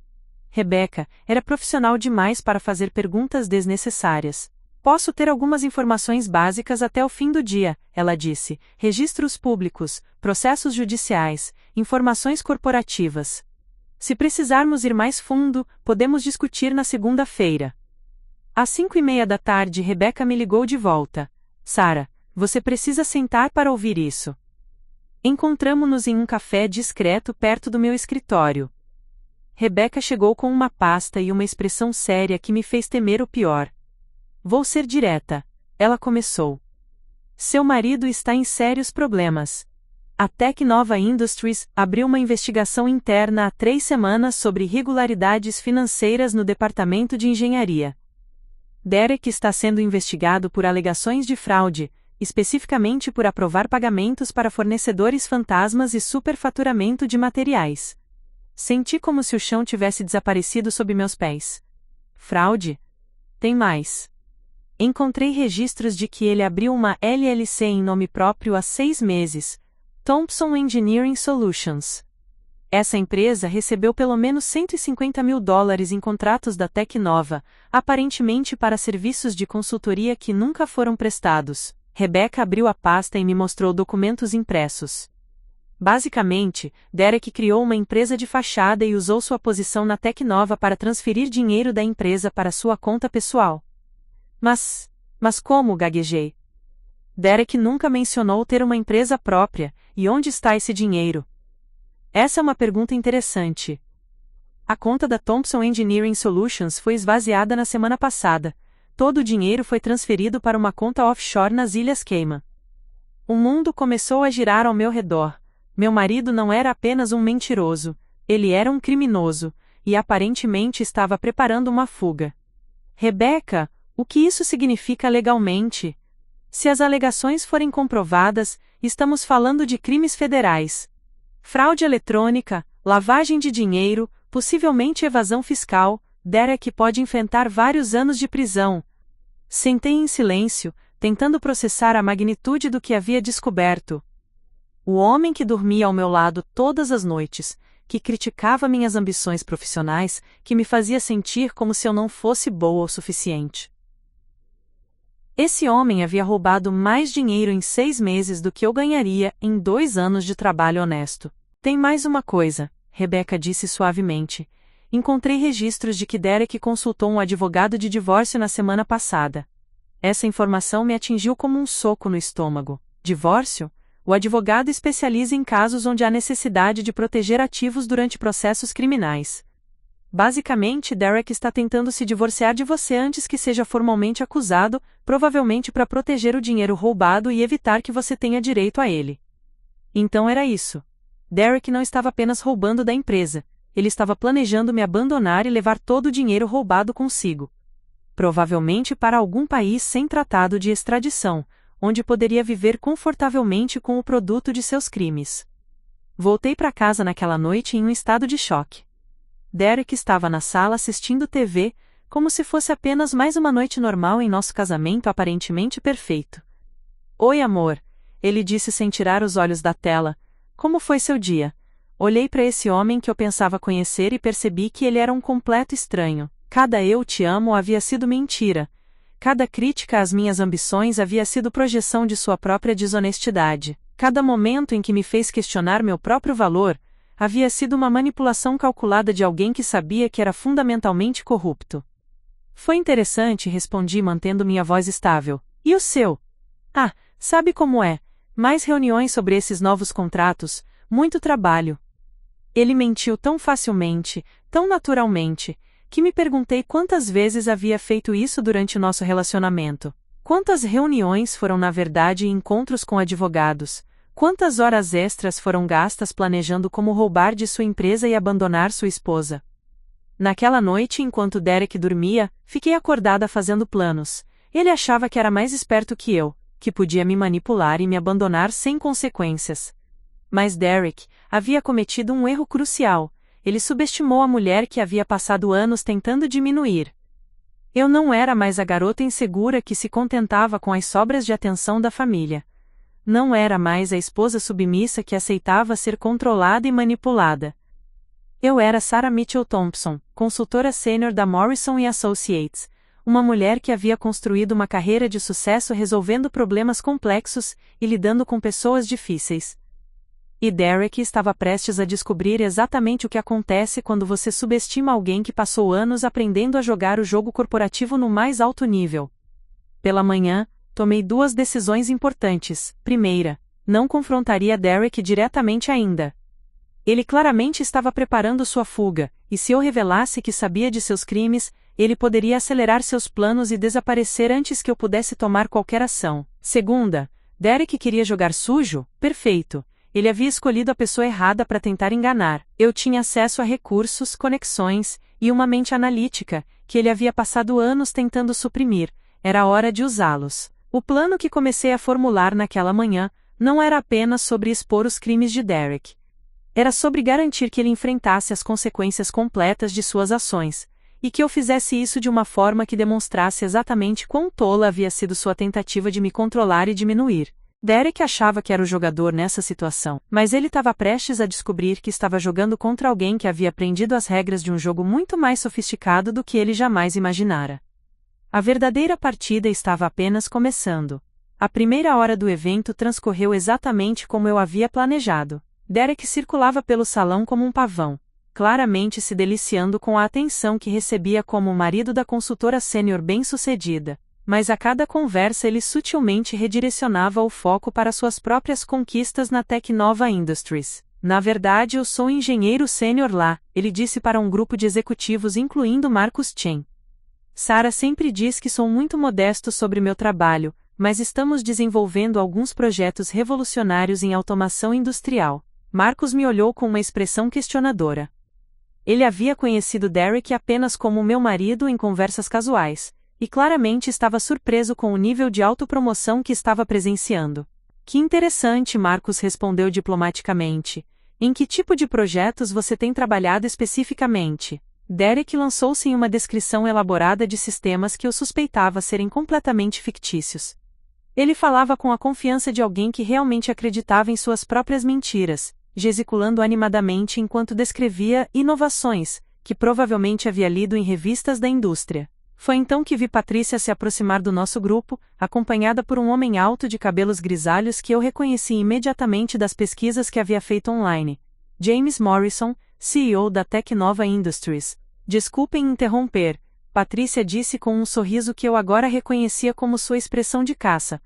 Rebecca era profissional demais para fazer perguntas desnecessárias. Posso ter algumas informações básicas até o fim do dia, ela disse. Registros públicos, processos judiciais, informações corporativas. Se precisarmos ir mais fundo, podemos discutir na segunda-feira. Às 5:30 da tarde, Rebecca me ligou de volta. Sarah, você precisa sentar para ouvir isso. Encontramo-nos em um café discreto perto do meu escritório. Rebecca chegou com uma pasta e uma expressão séria que me fez temer o pior. Vou ser direta, ela começou. Seu marido está em sérios problemas. A Tech Nova Industries abriu uma investigação interna há 3 semanas sobre irregularidades financeiras no departamento de engenharia. Derek está sendo investigado por alegações de fraude, especificamente por aprovar pagamentos para fornecedores fantasmas e superfaturamento de materiais. Senti como se o chão tivesse desaparecido sob meus pés. Fraude? Tem mais. Encontrei registros de que ele abriu uma LLC em nome próprio há 6 meses, Thompson Engineering Solutions. Essa empresa recebeu pelo menos $150 mil em contratos da Tech Nova, aparentemente para serviços de consultoria que nunca foram prestados. Rebecca abriu a pasta e me mostrou documentos impressos. Basicamente, Derek criou uma empresa de fachada e usou sua posição na Tech Nova para transferir dinheiro da empresa para sua conta pessoal. Mas como? Gaguejei. Derek nunca mencionou ter uma empresa própria, e onde está esse dinheiro? Essa é uma pergunta interessante. A conta da Thompson Engineering Solutions foi esvaziada na semana passada. Todo o dinheiro foi transferido para uma conta offshore nas Ilhas Cayman. O mundo começou a girar ao meu redor. Meu marido não era apenas um mentiroso, ele era um criminoso, e aparentemente estava preparando uma fuga. Rebecca, o que isso significa legalmente? Se as alegações forem comprovadas, estamos falando de crimes federais. Fraude eletrônica, lavagem de dinheiro, possivelmente evasão fiscal. Derek pode enfrentar vários anos de prisão. Sentei em silêncio, tentando processar a magnitude do que havia descoberto. O homem que dormia ao meu lado todas as noites, que criticava minhas ambições profissionais, que me fazia sentir como se eu não fosse boa o suficiente. Esse homem havia roubado mais dinheiro em 6 meses do que eu ganharia em 2 anos de trabalho honesto. Tem mais uma coisa, Rebecca disse suavemente. Encontrei registros de que Derek consultou um advogado de divórcio na semana passada. Essa informação me atingiu como um soco no estômago. Divórcio? O advogado especializa em casos onde há necessidade de proteger ativos durante processos criminais. Basicamente, Derek está tentando se divorciar de você antes que seja formalmente acusado, provavelmente para proteger o dinheiro roubado e evitar que você tenha direito a ele. Então era isso. Derek não estava apenas roubando da empresa, ele estava planejando me abandonar e levar todo o dinheiro roubado consigo. Provavelmente para algum país sem tratado de extradição, onde poderia viver confortavelmente com o produto de seus crimes. Voltei para casa naquela noite em um estado de choque. Derek estava na sala assistindo TV, como se fosse apenas mais uma noite normal em nosso casamento aparentemente perfeito. Oi, amor, ele disse sem tirar os olhos da tela. Como foi seu dia? Olhei para esse homem que eu pensava conhecer e percebi que ele era um completo estranho. Cada eu te amo havia sido mentira. Cada crítica às minhas ambições havia sido projeção de sua própria desonestidade. Cada momento em que me fez questionar meu próprio valor, havia sido uma manipulação calculada de alguém que sabia que era fundamentalmente corrupto. Foi interessante, respondi mantendo minha voz estável. E o seu? Ah, sabe como é. Mais reuniões sobre esses novos contratos, muito trabalho. Ele mentiu tão facilmente, tão naturalmente, que me perguntei quantas vezes havia feito isso durante o nosso relacionamento. Quantas reuniões foram na verdade encontros com advogados? Quantas horas extras foram gastas planejando como roubar de sua empresa e abandonar sua esposa? Naquela noite, enquanto Derek dormia, fiquei acordada fazendo planos. Ele achava que era mais esperto que eu, que podia me manipular e me abandonar sem consequências. Mas Derek havia cometido um erro crucial. Ele subestimou a mulher que havia passado anos tentando diminuir. Eu não era mais a garota insegura que se contentava com as sobras de atenção da família. Não era mais a esposa submissa que aceitava ser controlada e manipulada. Eu era Sarah Mitchell Thompson, consultora sênior da Morrison & Associates, uma mulher que havia construído uma carreira de sucesso resolvendo problemas complexos e lidando com pessoas difíceis. E Derek estava prestes a descobrir exatamente o que acontece quando você subestima alguém que passou anos aprendendo a jogar o jogo corporativo no mais alto nível. Pela manhã, tomei 2 decisões importantes. Primeira, não confrontaria Derek diretamente ainda. Ele claramente estava preparando sua fuga, e se eu revelasse que sabia de seus crimes, ele poderia acelerar seus planos e desaparecer antes que eu pudesse tomar qualquer ação. Segunda, Derek queria jogar sujo? Perfeito. Ele havia escolhido a pessoa errada para tentar enganar. Eu tinha acesso a recursos, conexões e uma mente analítica, que ele havia passado anos tentando suprimir. Era hora de usá-los. O plano que comecei a formular naquela manhã não era apenas sobre expor os crimes de Derek. Era sobre garantir que ele enfrentasse as consequências completas de suas ações, e que eu fizesse isso de uma forma que demonstrasse exatamente quão tola havia sido sua tentativa de me controlar e diminuir. Derek achava que era o jogador nessa situação, mas ele estava prestes a descobrir que estava jogando contra alguém que havia aprendido as regras de um jogo muito mais sofisticado do que ele jamais imaginara. A verdadeira partida estava apenas começando. A primeira hora do evento transcorreu exatamente como eu havia planejado. Derek circulava pelo salão como um pavão, claramente se deliciando com a atenção que recebia como o marido da consultora sênior bem-sucedida, mas a cada conversa ele sutilmente redirecionava o foco para suas próprias conquistas na Teknova Industries. Na verdade, eu sou engenheiro sênior lá, ele disse para um grupo de executivos incluindo Marcus Chen. Sarah sempre diz que sou muito modesto sobre meu trabalho, mas estamos desenvolvendo alguns projetos revolucionários em automação industrial. Marcus me olhou com uma expressão questionadora. Ele havia conhecido Derek apenas como meu marido em conversas casuais, e claramente estava surpreso com o nível de autopromoção que estava presenciando. Que interessante, Marcus respondeu diplomaticamente. Em que tipo de projetos você tem trabalhado especificamente? Derek lançou-se em uma descrição elaborada de sistemas que eu suspeitava serem completamente fictícios. Ele falava com a confiança de alguém que realmente acreditava em suas próprias mentiras, gesticulando animadamente enquanto descrevia inovações, que provavelmente havia lido em revistas da indústria. Foi então que vi Patrícia se aproximar do nosso grupo, acompanhada por um homem alto de cabelos grisalhos que eu reconheci imediatamente das pesquisas que havia feito online. James Morrison, CEO da Teknova Industries. Desculpem interromper, Patrícia disse com um sorriso que eu agora reconhecia como sua expressão de caça.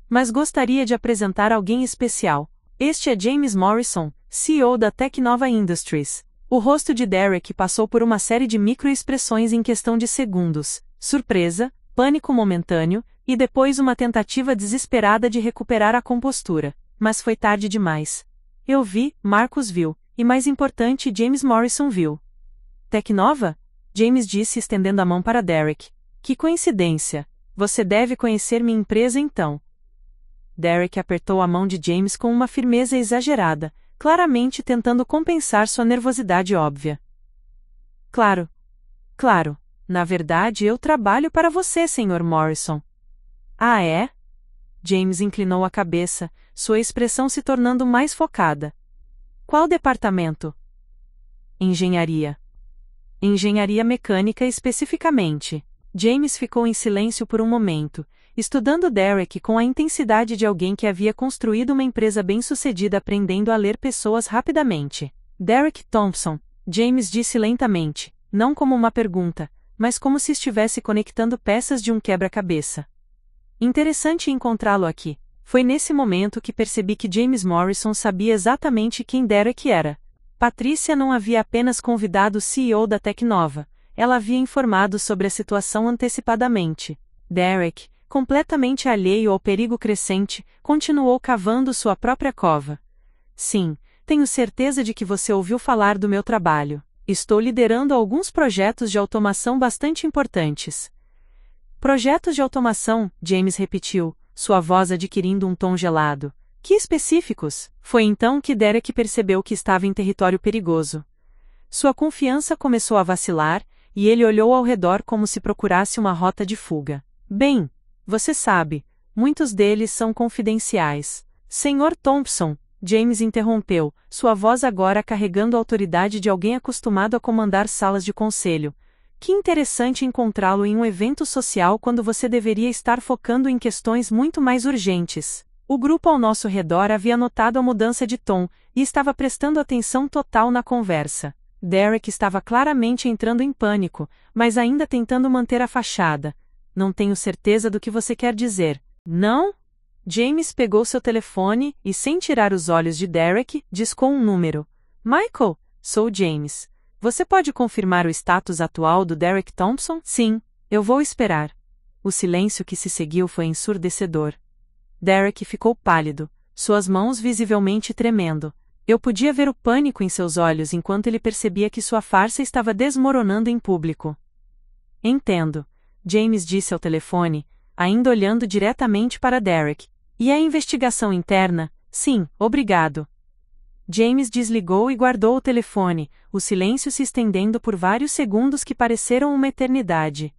Mas gostaria de apresentar alguém especial. Este é James Morrison, CEO da Teknova Industries. O rosto de Derek passou por uma série de microexpressões em questão de segundos: surpresa, pânico momentâneo, e depois uma tentativa desesperada de recuperar a compostura. Mas foi tarde demais. Eu vi, Marcus viu, e mais importante, James Morrison viu. Teknova? James disse estendendo a mão para Derek. Que coincidência! Você deve conhecer minha empresa então. Derek apertou a mão de James com uma firmeza exagerada, claramente tentando compensar sua nervosidade óbvia. Claro. Claro. Na verdade, eu trabalho para você, Sr. Morrison. Ah, é? James inclinou a cabeça, sua expressão se tornando mais focada. Qual departamento? Engenharia. Engenharia mecânica especificamente. James ficou em silêncio por um momento, estudando Derek com a intensidade de alguém que havia construído uma empresa bem-sucedida aprendendo a ler pessoas rapidamente. Derek Thompson, James disse lentamente, não como uma pergunta, mas como se estivesse conectando peças de um quebra-cabeça. Interessante encontrá-lo aqui. Foi nesse momento que percebi que James Morrison sabia exatamente quem Derek era. Patrícia não havia apenas convidado o CEO da Teknova, ela havia informado sobre a situação antecipadamente. Derek, completamente alheio ao perigo crescente, continuou cavando sua própria cova. Sim, tenho certeza de que você ouviu falar do meu trabalho. Estou liderando alguns projetos de automação bastante importantes. Projetos de automação, James repetiu, sua voz adquirindo um tom gelado. Que específicos? Foi então que Derek percebeu que estava em território perigoso. Sua confiança começou a vacilar, e ele olhou ao redor como se procurasse uma rota de fuga. Bem, você sabe, muitos deles são confidenciais. Sr. Thompson, James interrompeu, sua voz agora carregando a autoridade de alguém acostumado a comandar salas de conselho. Que interessante encontrá-lo em um evento social quando você deveria estar focando em questões muito mais urgentes. O grupo ao nosso redor havia notado a mudança de tom, e estava prestando atenção total na conversa. Derek estava claramente entrando em pânico, mas ainda tentando manter a fachada. Não tenho certeza do que você quer dizer. Não? James pegou seu telefone e, sem tirar os olhos de Derek, discou um número. Michael, sou James. Você pode confirmar o status atual do Derek Thompson? Sim, eu vou esperar. O silêncio que se seguiu foi ensurdecedor. Derek ficou pálido, suas mãos visivelmente tremendo. Eu podia ver o pânico em seus olhos enquanto ele percebia que sua farsa estava desmoronando em público. Entendo, James disse ao telefone, ainda olhando diretamente para Derek. E a investigação interna? Sim, obrigado. James desligou e guardou o telefone, o silêncio se estendendo por vários segundos que pareceram uma eternidade.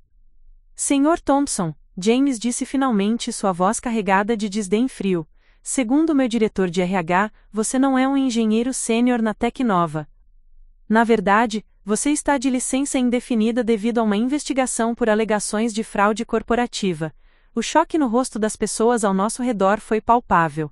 Senhor Thompson, James disse finalmente, sua voz carregada de desdém frio. Segundo meu diretor de RH, você não é um engenheiro sênior na Tecnova. Na verdade, você está de licença indefinida devido a uma investigação por alegações de fraude corporativa. O choque no rosto das pessoas ao nosso redor foi palpável.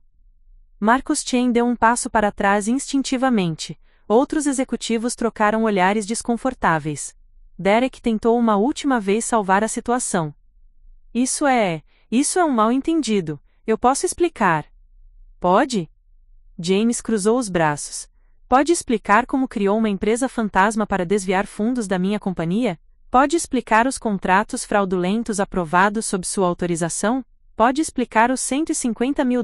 Marcus Chen deu um passo para trás instintivamente. Outros executivos trocaram olhares desconfortáveis. Derek tentou uma última vez salvar a situação. Isso é um mal-entendido. Eu posso explicar. Pode? James cruzou os braços. Pode explicar como criou uma empresa fantasma para desviar fundos da minha companhia? Pode explicar os contratos fraudulentos aprovados sob sua autorização? Pode explicar os $150 mil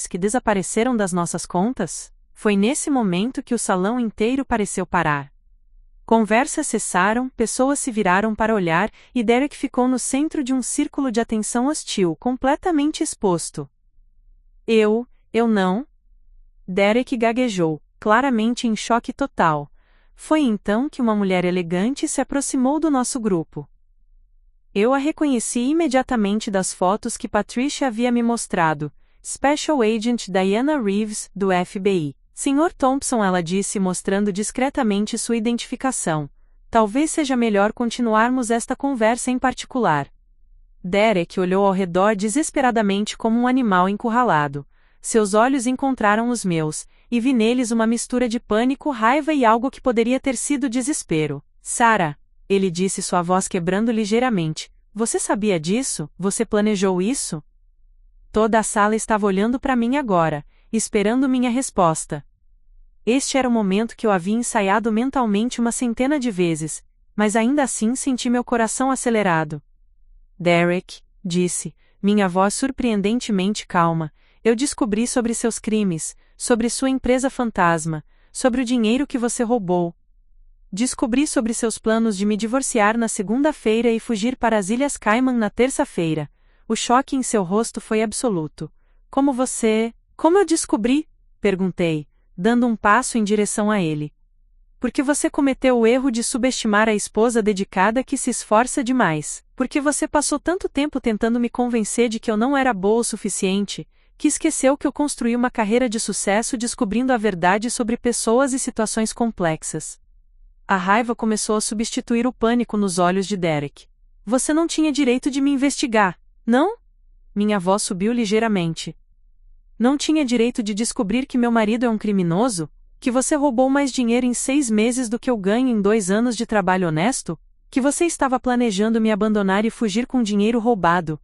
que desapareceram das nossas contas? Foi nesse momento que o salão inteiro pareceu parar. Conversas cessaram, pessoas se viraram para olhar, e Derek ficou no centro de um círculo de atenção hostil, completamente exposto. Eu não? Derek gaguejou, claramente em choque total. Foi então que uma mulher elegante se aproximou do nosso grupo. Eu a reconheci imediatamente das fotos que Patricia havia me mostrado. Special Agent Diana Reeves, do FBI. Sr. Thompson, ela disse mostrando discretamente sua identificação. Talvez seja melhor continuarmos esta conversa em particular. Derek olhou ao redor desesperadamente como um animal encurralado. Seus olhos encontraram os meus, e vi neles uma mistura de pânico, raiva e algo que poderia ter sido desespero. Sarah, ele disse, sua voz quebrando ligeiramente. Você sabia disso? Você planejou isso? Toda a sala estava olhando para mim agora, esperando minha resposta. Este era o momento que eu havia ensaiado mentalmente uma centena de vezes, mas ainda assim senti meu coração acelerado. Derek, disse, minha voz surpreendentemente calma, eu descobri sobre seus crimes, sobre sua empresa fantasma, sobre o dinheiro que você roubou. Descobri sobre seus planos de me divorciar na segunda-feira e fugir para as Ilhas Cayman na terça-feira. O choque em seu rosto foi absoluto. Como eu descobri? Perguntei, dando um passo em direção a ele. Porque você cometeu o erro de subestimar a esposa dedicada que se esforça demais. Porque você passou tanto tempo tentando me convencer de que eu não era boa o suficiente, que esqueceu que eu construí uma carreira de sucesso descobrindo a verdade sobre pessoas e situações complexas. A raiva começou a substituir o pânico nos olhos de Derek. Você não tinha direito de me investigar, não? Minha voz subiu ligeiramente. Não tinha direito de descobrir que meu marido é um criminoso? Que você roubou mais dinheiro em 6 meses do que eu ganho em 2 anos de trabalho honesto? Que você estava planejando me abandonar e fugir com dinheiro roubado?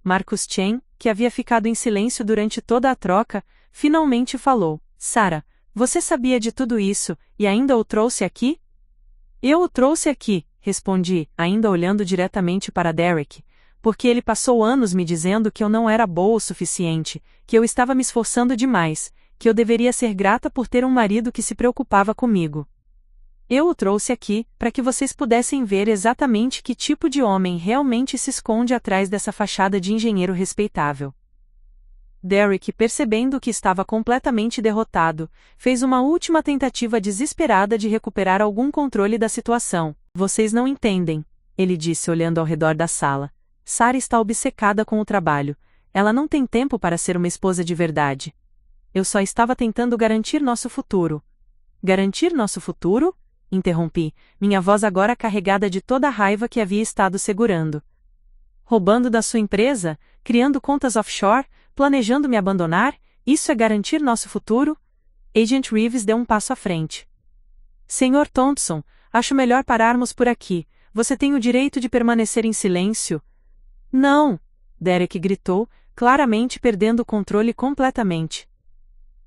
Marcus Chen, que havia ficado em silêncio durante toda a troca, finalmente falou. Sarah, você sabia de tudo isso, e ainda o trouxe aqui? Eu o trouxe aqui, respondi, ainda olhando diretamente para Derek, porque ele passou anos me dizendo que eu não era boa o suficiente, que eu estava me esforçando demais, que eu deveria ser grata por ter um marido que se preocupava comigo. Eu o trouxe aqui, para que vocês pudessem ver exatamente que tipo de homem realmente se esconde atrás dessa fachada de engenheiro respeitável. Derek, percebendo que estava completamente derrotado, fez uma última tentativa desesperada de recuperar algum controle da situação. Vocês não entendem, ele disse olhando ao redor da sala. Sarah está obcecada com o trabalho. Ela não tem tempo para ser uma esposa de verdade. Eu só estava tentando garantir nosso futuro. Garantir nosso futuro? Interrompi, minha voz agora carregada de toda a raiva que havia estado segurando. Roubando da sua empresa? Criando contas offshore? Planejando me abandonar? Isso é garantir nosso futuro? Agent Reeves deu um passo à frente. Sr. Thompson, acho melhor pararmos por aqui. Você tem o direito de permanecer em silêncio. Não! Derek gritou, claramente perdendo o controle completamente.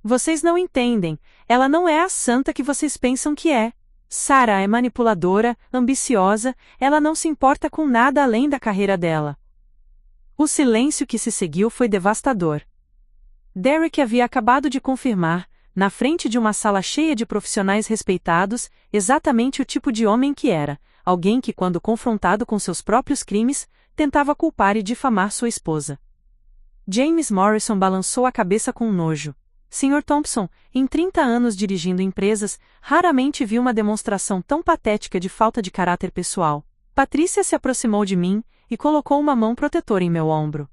Vocês não entendem, ela não é a santa que vocês pensam que é. Sarah é manipuladora, ambiciosa, ela não se importa com nada além da carreira dela. O silêncio que se seguiu foi devastador. Derek havia acabado de confirmar, na frente de uma sala cheia de profissionais respeitados, exatamente o tipo de homem que era, alguém que, quando confrontado com seus próprios crimes, tentava culpar e difamar sua esposa. James Morrison balançou a cabeça com nojo. Sr. Thompson, em 30 anos dirigindo empresas, raramente vi uma demonstração tão patética de falta de caráter pessoal. Patrícia se aproximou de mim e colocou uma mão protetora em meu ombro.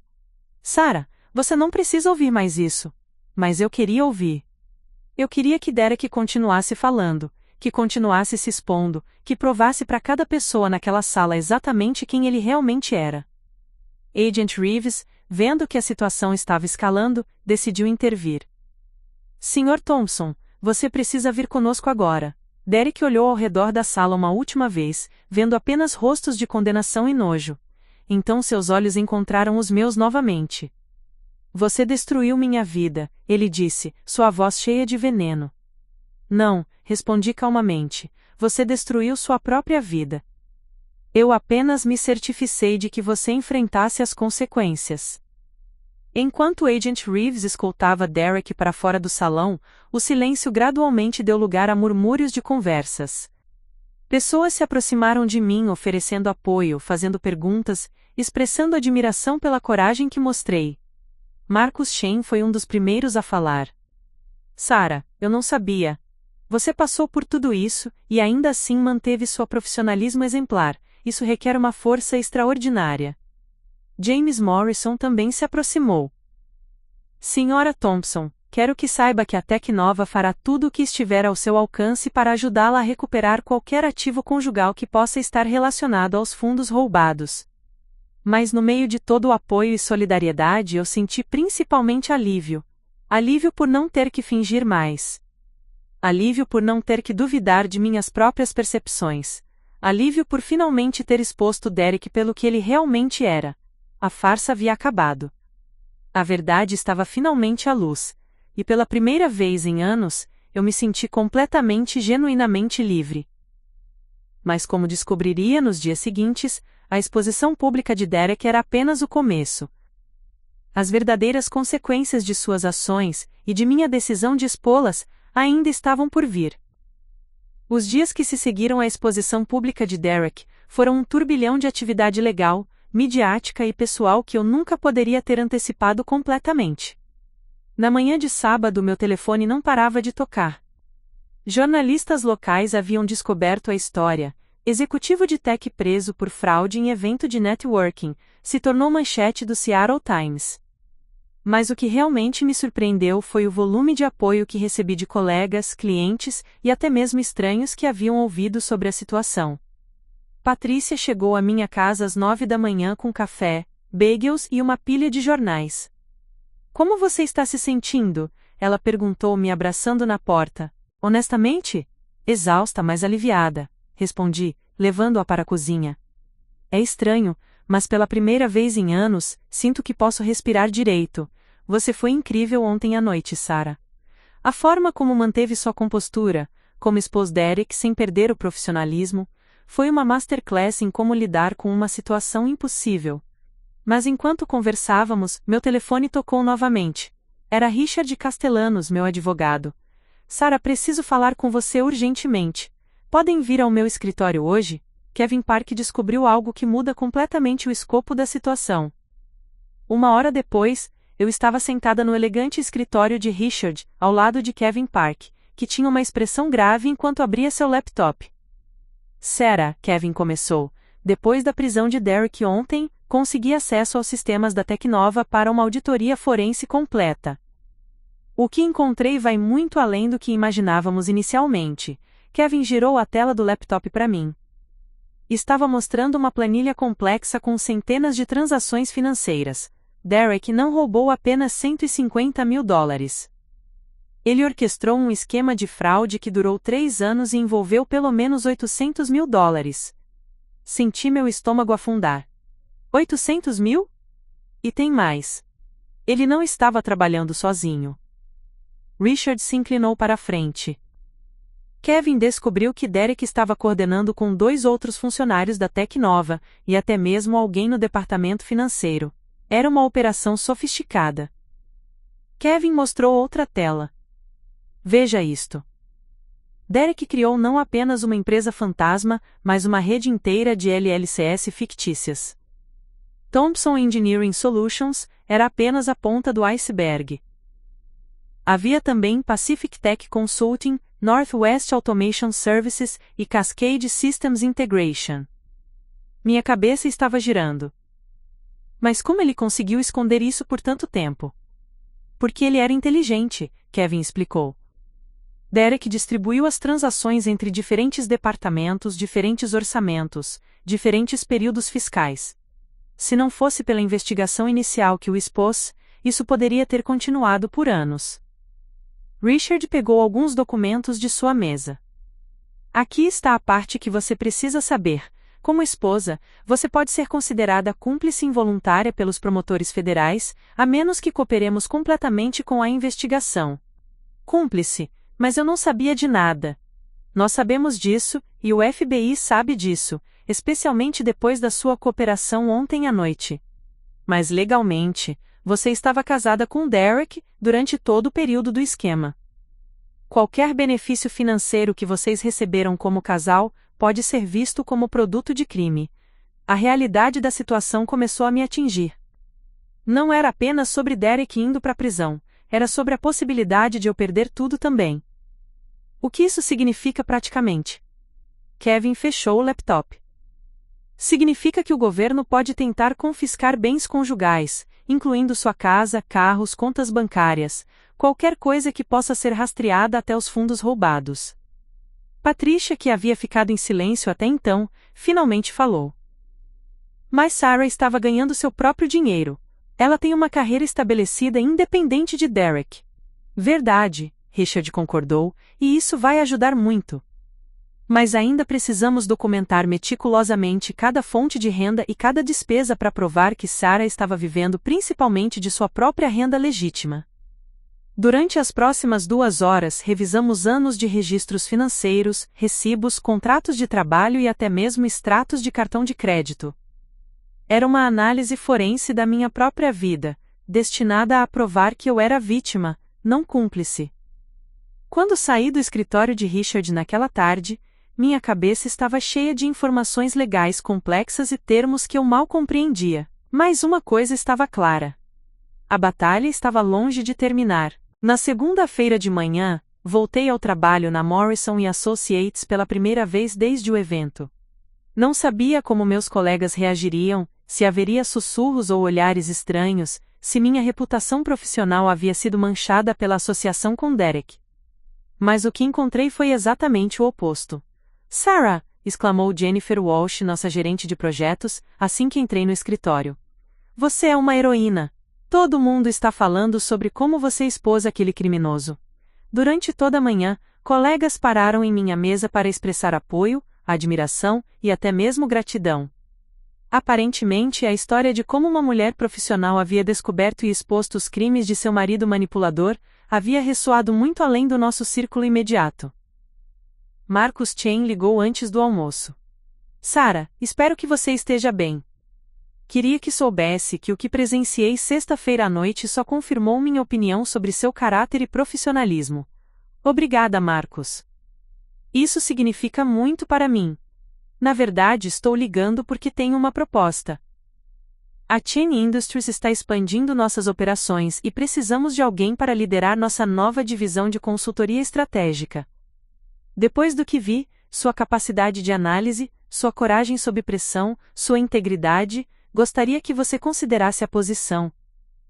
Sarah, você não precisa ouvir mais isso. Mas eu queria ouvir. Eu queria que Derek continuasse falando, que continuasse se expondo, que provasse para cada pessoa naquela sala exatamente quem ele realmente era. Agent Reeves, vendo que a situação estava escalando, decidiu intervir. Sr. Thompson, você precisa vir conosco agora. Derek olhou ao redor da sala uma última vez, vendo apenas rostos de condenação e nojo. Então seus olhos encontraram os meus novamente. Você destruiu minha vida, ele disse, sua voz cheia de veneno. Não, respondi calmamente, você destruiu sua própria vida. Eu apenas me certifiquei de que você enfrentasse as consequências. Enquanto Agent Reeves escoltava Derek para fora do salão, o silêncio gradualmente deu lugar a murmúrios de conversas. Pessoas se aproximaram de mim oferecendo apoio, fazendo perguntas, expressando admiração pela coragem que mostrei. Marcus Shane foi um dos primeiros a falar. Sarah, eu não sabia. Você passou por tudo isso, e ainda assim manteve seu profissionalismo exemplar, isso requer uma força extraordinária. James Morrison também se aproximou. Sra. Thompson, quero que saiba que a Tecnova fará tudo o que estiver ao seu alcance para ajudá-la a recuperar qualquer ativo conjugal que possa estar relacionado aos fundos roubados. Mas no meio de todo o apoio e solidariedade eu senti principalmente alívio. Alívio por não ter que fingir mais. Alívio por não ter que duvidar de minhas próprias percepções. Alívio por finalmente ter exposto Derek pelo que ele realmente era. A farsa havia acabado. A verdade estava finalmente à luz, e pela primeira vez em anos, eu me senti completamente e genuinamente livre. Mas como descobriria nos dias seguintes, a exposição pública de Derek era apenas o começo. As verdadeiras consequências de suas ações, e de minha decisão de expô-las, ainda estavam por vir. Os dias que se seguiram à exposição pública de Derek, foram um turbilhão de atividade legal, midiática e pessoal que eu nunca poderia ter antecipado completamente. Na manhã de sábado meu telefone não parava de tocar. Jornalistas locais haviam descoberto a história. Executivo de tech preso por fraude em evento de networking, se tornou manchete do Seattle Times. Mas o que realmente me surpreendeu foi o volume de apoio que recebi de colegas, clientes e até mesmo estranhos que haviam ouvido sobre a situação. Patrícia chegou à minha casa às 9 da manhã com café, bagels e uma pilha de jornais. Como você está se sentindo? Ela perguntou me abraçando na porta. Honestamente? Exausta, mas aliviada, respondi, levando-a para a cozinha. É estranho, mas pela primeira vez em anos, sinto que posso respirar direito. Você foi incrível ontem à noite, Sarah. A forma como manteve sua compostura, como expôs Derek sem perder o profissionalismo, foi uma masterclass em como lidar com uma situação impossível. Mas enquanto conversávamos, meu telefone tocou novamente. Era Richard Castellanos, meu advogado. Sarah, preciso falar com você urgentemente. Podem vir ao meu escritório hoje? Kevin Park descobriu algo que muda completamente o escopo da situação. Uma hora depois, eu estava sentada no elegante escritório de Richard, ao lado de Kevin Park, que tinha uma expressão grave enquanto abria seu laptop. Sarah, Kevin começou, depois da prisão de Derek ontem, consegui acesso aos sistemas da Tecnova para uma auditoria forense completa. O que encontrei vai muito além do que imaginávamos inicialmente. Kevin girou a tela do laptop para mim. Estava mostrando uma planilha complexa com centenas de transações financeiras. Derek não roubou apenas $150 mil. Ele orquestrou um esquema de fraude que durou 3 anos e envolveu pelo menos $800 mil. Senti meu estômago afundar. 800 mil? E tem mais. Ele não estava trabalhando sozinho. Richard se inclinou para a frente. Kevin descobriu que Derek estava coordenando com 2 outros funcionários da Tecnova, e até mesmo alguém no departamento financeiro. Era uma operação sofisticada. Kevin mostrou outra tela. Veja isto. Derek criou não apenas uma empresa fantasma, mas uma rede inteira de LLCs fictícias. Thompson Engineering Solutions era apenas a ponta do iceberg. Havia também Pacific Tech Consulting, Northwest Automation Services e Cascade Systems Integration. Minha cabeça estava girando. Mas como ele conseguiu esconder isso por tanto tempo? Porque ele era inteligente, Kevin explicou. Derek distribuiu as transações entre diferentes departamentos, diferentes orçamentos, diferentes períodos fiscais. Se não fosse pela investigação inicial que o expôs, isso poderia ter continuado por anos. Richard pegou alguns documentos de sua mesa. Aqui está a parte que você precisa saber. Como esposa, você pode ser considerada cúmplice involuntária pelos promotores federais, a menos que cooperemos completamente com a investigação. Cúmplice, mas eu não sabia de nada. Nós sabemos disso, e o FBI sabe disso, especialmente depois da sua cooperação ontem à noite. Mas legalmente, você estava casada com Derek durante todo o período do esquema. Qualquer benefício financeiro que vocês receberam como casal pode ser visto como produto de crime. A realidade da situação começou a me atingir. Não era apenas sobre Derek indo para a prisão, era sobre a possibilidade de eu perder tudo também. O que isso significa praticamente? Kevin fechou o laptop. Significa que o governo pode tentar confiscar bens conjugais, incluindo sua casa, carros, contas bancárias, qualquer coisa que possa ser rastreada até os fundos roubados. Patricia, que havia ficado em silêncio até então, finalmente falou. Mas Sarah estava ganhando seu próprio dinheiro. Ela tem uma carreira estabelecida independente de Derek. Verdade, Richard concordou, e isso vai ajudar muito. Mas ainda precisamos documentar meticulosamente cada fonte de renda e cada despesa para provar que Sarah estava vivendo principalmente de sua própria renda legítima. Durante as próximas 2 horas revisamos anos de registros financeiros, recibos, contratos de trabalho e até mesmo extratos de cartão de crédito. Era uma análise forense da minha própria vida, destinada a provar que eu era vítima, não cúmplice. Quando saí do escritório de Richard naquela tarde, minha cabeça estava cheia de informações legais complexas e termos que eu mal compreendia, mas uma coisa estava clara. A batalha estava longe de terminar. Na segunda-feira de manhã, voltei ao trabalho na Morrison & Associates pela primeira vez desde o evento. Não sabia como meus colegas reagiriam, se haveria sussurros ou olhares estranhos, se minha reputação profissional havia sido manchada pela associação com Derek. Mas o que encontrei foi exatamente o oposto. Sarah! Exclamou Jennifer Walsh, nossa gerente de projetos, assim que entrei no escritório. Você é uma heroína. Todo mundo está falando sobre como você expôs aquele criminoso. Durante toda a manhã, colegas pararam em minha mesa para expressar apoio, admiração e até mesmo gratidão. Aparentemente, a história de como uma mulher profissional havia descoberto e exposto os crimes de seu marido manipulador havia ressoado muito além do nosso círculo imediato. Marcus Chen ligou antes do almoço. Sarah, espero que você esteja bem. Queria que soubesse que o que presenciei sexta-feira à noite só confirmou minha opinião sobre seu caráter e profissionalismo. Obrigada, Marcus. Isso significa muito para mim. Na verdade, estou ligando porque tenho uma proposta. A Chen Industries está expandindo nossas operações e precisamos de alguém para liderar nossa nova divisão de consultoria estratégica. Depois do que vi, sua capacidade de análise, sua coragem sob pressão, sua integridade, gostaria que você considerasse a posição.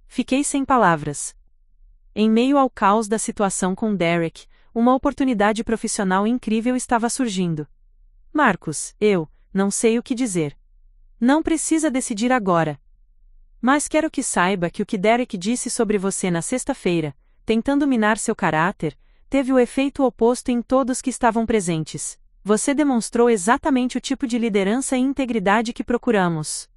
Fiquei sem palavras. Em meio ao caos da situação com Derek, uma oportunidade profissional incrível estava surgindo. Marcus, eu não sei o que dizer. Não precisa decidir agora. Mas quero que saiba que o que Derek disse sobre você na sexta-feira, tentando minar seu caráter, teve o efeito oposto em todos que estavam presentes. Você demonstrou exatamente o tipo de liderança e integridade que procuramos.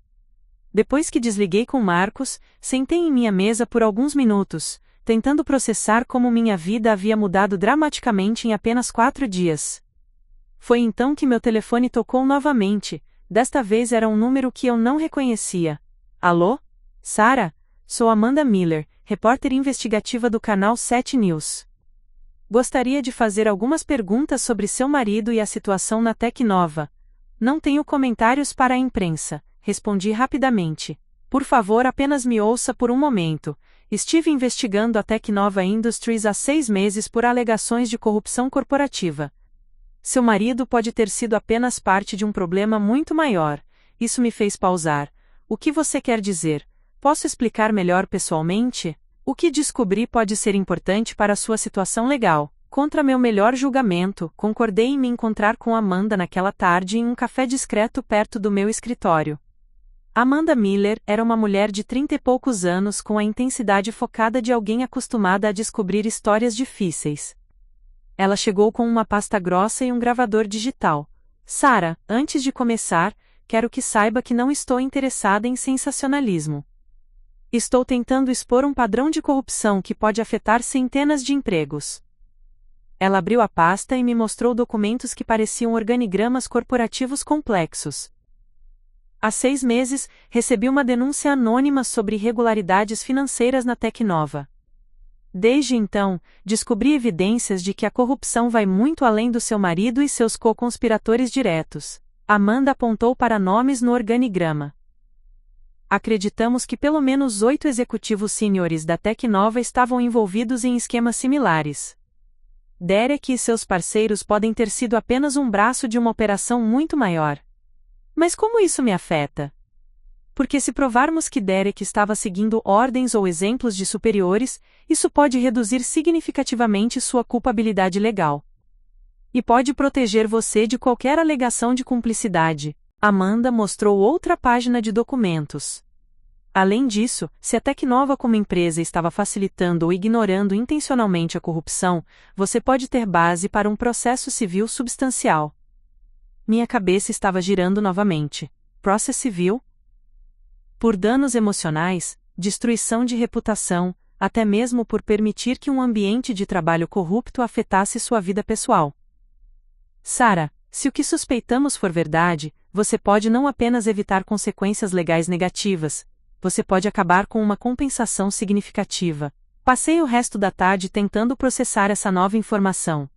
Depois que desliguei com Marcos, sentei em minha mesa por alguns minutos, tentando processar como minha vida havia mudado dramaticamente em apenas 4 dias. Foi então que meu telefone tocou novamente, desta vez era um número que eu não reconhecia. Alô? Sarah? Sou Amanda Miller, repórter investigativa do canal 7 News. Gostaria de fazer algumas perguntas sobre seu marido e a situação na Tecnova. Não tenho comentários para a imprensa, respondi rapidamente. Por favor, apenas me ouça por um momento. Estive investigando a Tecnova Industries há 6 meses por alegações de corrupção corporativa. Seu marido pode ter sido apenas parte de um problema muito maior. Isso me fez pausar. O que você quer dizer? Posso explicar melhor pessoalmente? O que descobri pode ser importante para sua situação legal. Contra meu melhor julgamento, concordei em me encontrar com Amanda naquela tarde em um café discreto perto do meu escritório. Amanda Miller era uma mulher de 30 e poucos anos com a intensidade focada de alguém acostumada a descobrir histórias difíceis. Ela chegou com uma pasta grossa e um gravador digital. Sarah, antes de começar, quero que saiba que não estou interessada em sensacionalismo. Estou tentando expor um padrão de corrupção que pode afetar centenas de empregos. Ela abriu a pasta e me mostrou documentos que pareciam organigramas corporativos complexos. Há 6 meses, recebi uma denúncia anônima sobre irregularidades financeiras na Tecnova. Desde então, descobri evidências de que a corrupção vai muito além do seu marido e seus co-conspiradores diretos. Amanda apontou para nomes no organigrama. Acreditamos que pelo menos 8 executivos sêniores da Tecnova estavam envolvidos em esquemas similares. Derek e seus parceiros podem ter sido apenas um braço de uma operação muito maior. Mas como isso me afeta? Porque se provarmos que Derek estava seguindo ordens ou exemplos de superiores, isso pode reduzir significativamente sua culpabilidade legal. E pode proteger você de qualquer alegação de cumplicidade. Amanda mostrou outra página de documentos. Além disso, se a Tecnova como empresa estava facilitando ou ignorando intencionalmente a corrupção, você pode ter base para um processo civil substancial. Minha cabeça estava girando novamente. Processo civil? Por danos emocionais, destruição de reputação, até mesmo por permitir que um ambiente de trabalho corrupto afetasse sua vida pessoal. Sarah, se o que suspeitamos for verdade, você pode não apenas evitar consequências legais negativas, você pode acabar com uma compensação significativa. Passei o resto da tarde tentando processar essa nova informação.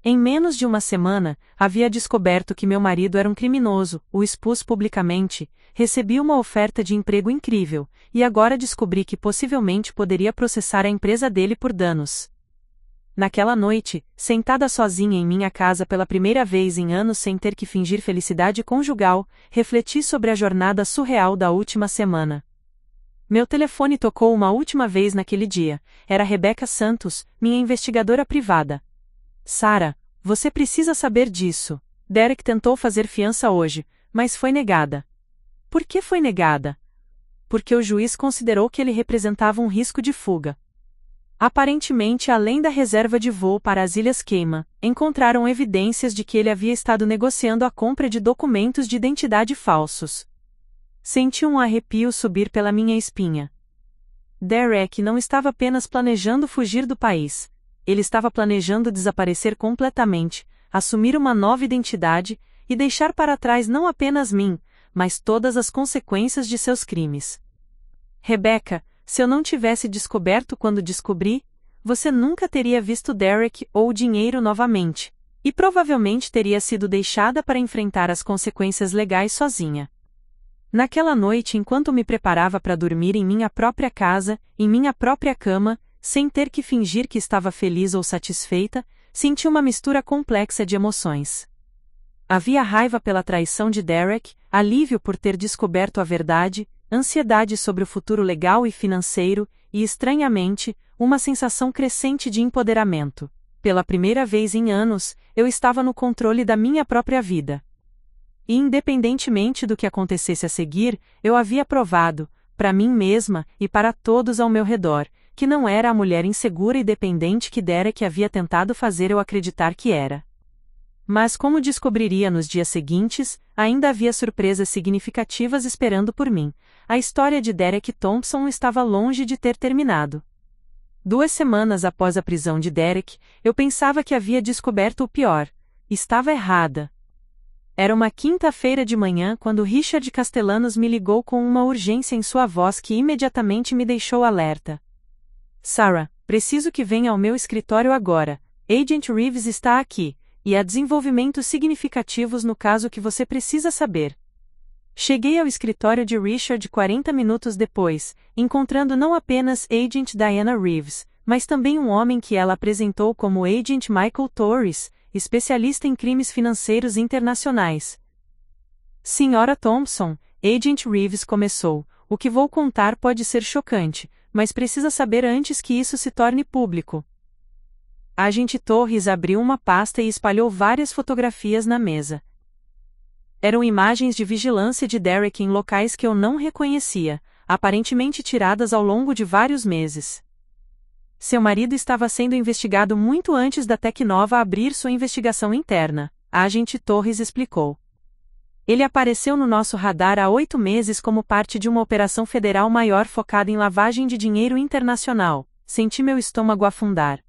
Em menos de uma semana, havia descoberto que meu marido era um criminoso, o expus publicamente, recebi uma oferta de emprego incrível, e agora descobri que possivelmente poderia processar a empresa dele por danos. Naquela noite, sentada sozinha em minha casa pela primeira vez em anos sem ter que fingir felicidade conjugal, refleti sobre a jornada surreal da última semana. Meu telefone tocou uma última vez naquele dia, era Rebecca Santos, minha investigadora privada. Sarah, você precisa saber disso. Derek tentou fazer fiança hoje, mas foi negada. Por que foi negada? Porque o juiz considerou que ele representava um risco de fuga. Aparentemente, além da reserva de voo para as Ilhas Cayman, encontraram evidências de que ele havia estado negociando a compra de documentos de identidade falsos. Senti um arrepio subir pela minha espinha. Derek não estava apenas planejando fugir do país. Ele estava planejando desaparecer completamente, assumir uma nova identidade, e deixar para trás não apenas mim, mas todas as consequências de seus crimes. Rebecca, se eu não tivesse descoberto quando descobri, você nunca teria visto Derek ou o dinheiro novamente, e provavelmente teria sido deixada para enfrentar as consequências legais sozinha. Naquela noite, enquanto me preparava para dormir em minha própria casa, em minha própria cama, sem ter que fingir que estava feliz ou satisfeita, senti uma mistura complexa de emoções. Havia raiva pela traição de Derek, alívio por ter descoberto a verdade, ansiedade sobre o futuro legal e financeiro, e, estranhamente, uma sensação crescente de empoderamento. Pela primeira vez em anos, eu estava no controle da minha própria vida. E independentemente do que acontecesse a seguir, eu havia provado, para mim mesma e para todos ao meu redor, que não era a mulher insegura e dependente que Derek havia tentado fazer eu acreditar que era. Mas como descobriria nos dias seguintes, ainda havia surpresas significativas esperando por mim. a história de Derek Thompson estava longe de ter terminado. 2 semanas após a prisão de Derek, eu pensava que havia descoberto o pior. Estava errada. Era uma quinta-feira de manhã quando Richard Castellanos me ligou com uma urgência em sua voz que imediatamente me deixou alerta. Sarah, preciso que venha ao meu escritório agora. Agent Reeves está aqui, e há desenvolvimentos significativos no caso que você precisa saber. Cheguei ao escritório de Richard 40 minutos depois, encontrando não apenas Agent Diana Reeves, mas também um homem que ela apresentou como Agent Michael Torres, especialista em crimes financeiros internacionais. Senhora Thompson, Agent Reeves começou, o que vou contar pode ser chocante, mas precisa saber antes que isso se torne público. Agente Torres abriu uma pasta e espalhou várias fotografias na mesa. Eram imagens de vigilância de Derek em locais que eu não reconhecia, aparentemente tiradas ao longo de vários meses. Seu marido estava sendo investigado muito antes da Tecnova abrir sua investigação interna, a agente Torres explicou. Ele apareceu no nosso radar há 8 meses como parte de uma operação federal maior focada em lavagem de dinheiro internacional. Senti meu estômago afundar.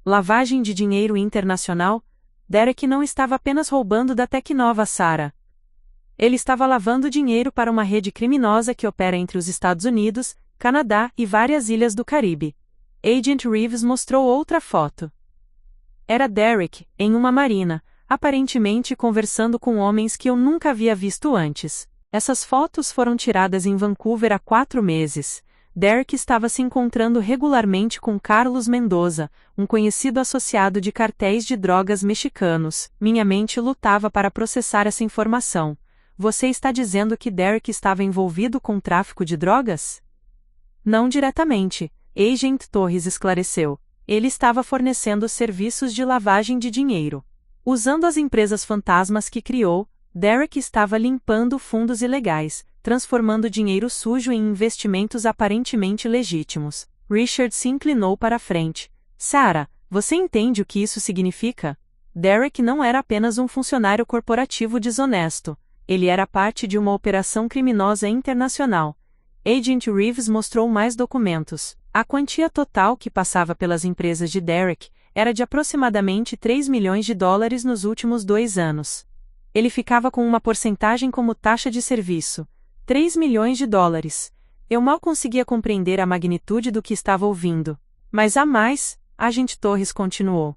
Lavagem de dinheiro internacional? Derek não estava apenas roubando da Tecnova, Sarah. Ele estava lavando dinheiro para uma rede criminosa que opera entre os Estados Unidos, Canadá e várias ilhas do Caribe. Agent Reeves mostrou outra foto. Era Derek, em uma marina, aparentemente conversando com homens que eu nunca havia visto antes. Essas fotos foram tiradas em Vancouver há 4 meses. Derek estava se encontrando regularmente com Carlos Mendoza, um conhecido associado de cartéis de drogas mexicanos. Minha mente lutava para processar essa informação. Você está dizendo que Derek estava envolvido com tráfico de drogas? Não diretamente, Agent Torres esclareceu. Ele estava fornecendo serviços de lavagem de dinheiro. Usando as empresas fantasmas que criou, Derek estava limpando fundos ilegais, transformando dinheiro sujo em investimentos aparentemente legítimos. Richard se inclinou para a frente. Sarah, você entende o que isso significa? Derek não era apenas um funcionário corporativo desonesto. Ele era parte de uma operação criminosa internacional. Agent Reeves mostrou mais documentos. A quantia total que passava pelas empresas de Derek era de aproximadamente 3 milhões de dólares nos últimos 2 anos. Ele ficava com uma porcentagem como taxa de serviço. 3 milhões de dólares. Eu mal conseguia compreender a magnitude do que estava ouvindo. Mas há mais, Agente Torres continuou.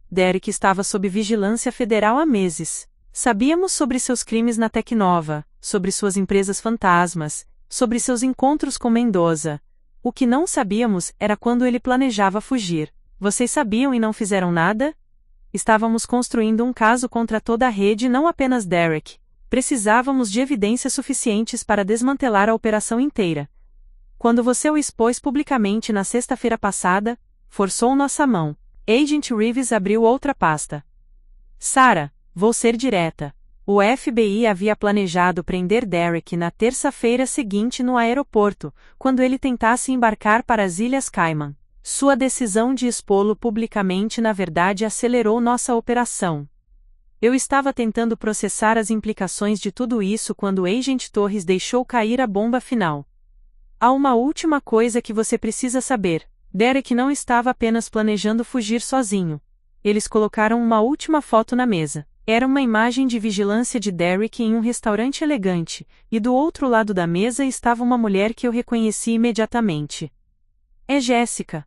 Derek estava sob vigilância federal há meses. Sabíamos sobre seus crimes na Tecnova, sobre suas empresas fantasmas, sobre seus encontros com Mendoza. O que não sabíamos era quando ele planejava fugir. Vocês sabiam e não fizeram nada? Estávamos construindo um caso contra toda a rede e não apenas Derek. Precisávamos de evidências suficientes para desmantelar a operação inteira. Quando você o expôs publicamente na sexta-feira passada, forçou nossa mão. Agent Reeves abriu outra pasta. Sarah, vou ser direta. O FBI havia planejado prender Derek na terça-feira seguinte no aeroporto, quando ele tentasse embarcar para as Ilhas Cayman. Sua decisão de expô-lo publicamente na verdade acelerou nossa operação. Eu estava tentando processar as implicações de tudo isso quando Agent Torres deixou cair a bomba final. Há uma última coisa que você precisa saber. Derek não estava apenas planejando fugir sozinho. Eles colocaram uma última foto na mesa. Era uma imagem de vigilância de Derek em um restaurante elegante, e do outro lado da mesa estava uma mulher que eu reconheci imediatamente. É Jessica,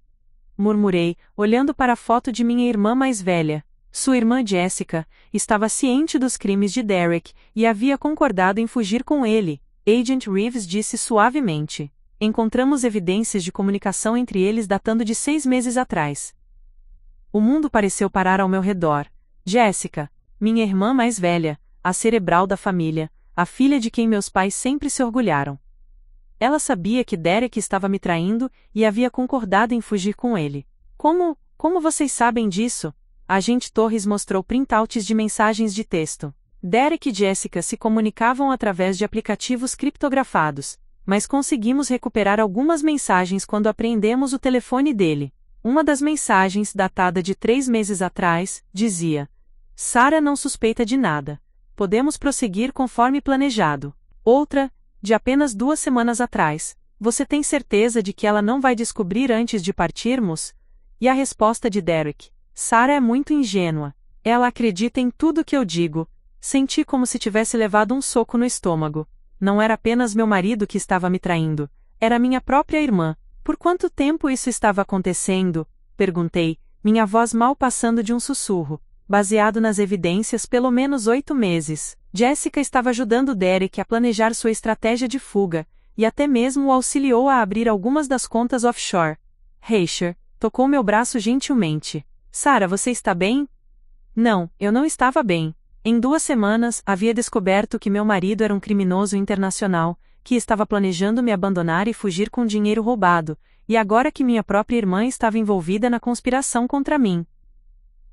murmurei, olhando para a foto de minha irmã mais velha. Sua irmã Jessica estava ciente dos crimes de Derek e havia concordado em fugir com ele, Agent Reeves disse suavemente. Encontramos evidências de comunicação entre eles datando de 6 meses atrás. O mundo pareceu parar ao meu redor. Jessica, minha irmã mais velha, a cerebral da família, a filha de quem meus pais sempre se orgulharam. Ela sabia que Derek estava me traindo e havia concordado em fugir com ele. Como vocês sabem disso? Agente Torres mostrou printouts de mensagens de texto. Derek e Jessica se comunicavam através de aplicativos criptografados, mas conseguimos recuperar algumas mensagens quando apreendemos o telefone dele. Uma das mensagens, datada de 3 meses atrás, dizia: Sarah não suspeita de nada. Podemos prosseguir conforme planejado. Outra, de apenas 2 semanas atrás. Você tem certeza de que ela não vai descobrir antes de partirmos? E a resposta de Derek: Sarah é muito ingênua. Ela acredita em tudo que eu digo. Senti como se tivesse levado um soco no estômago. Não era apenas meu marido que estava me traindo. Era minha própria irmã. Por quanto tempo isso estava acontecendo? Perguntei, minha voz mal passando de um sussurro. Baseado nas evidências, pelo menos 8 meses. Jessica estava ajudando Derek a planejar sua estratégia de fuga, e até mesmo o auxiliou a abrir algumas das contas offshore. Heischer tocou meu braço gentilmente. Sarah, você está bem? Não, eu não estava bem. Em 2 semanas, havia descoberto que meu marido era um criminoso internacional, que estava planejando me abandonar e fugir com dinheiro roubado, e agora que minha própria irmã estava envolvida na conspiração contra mim.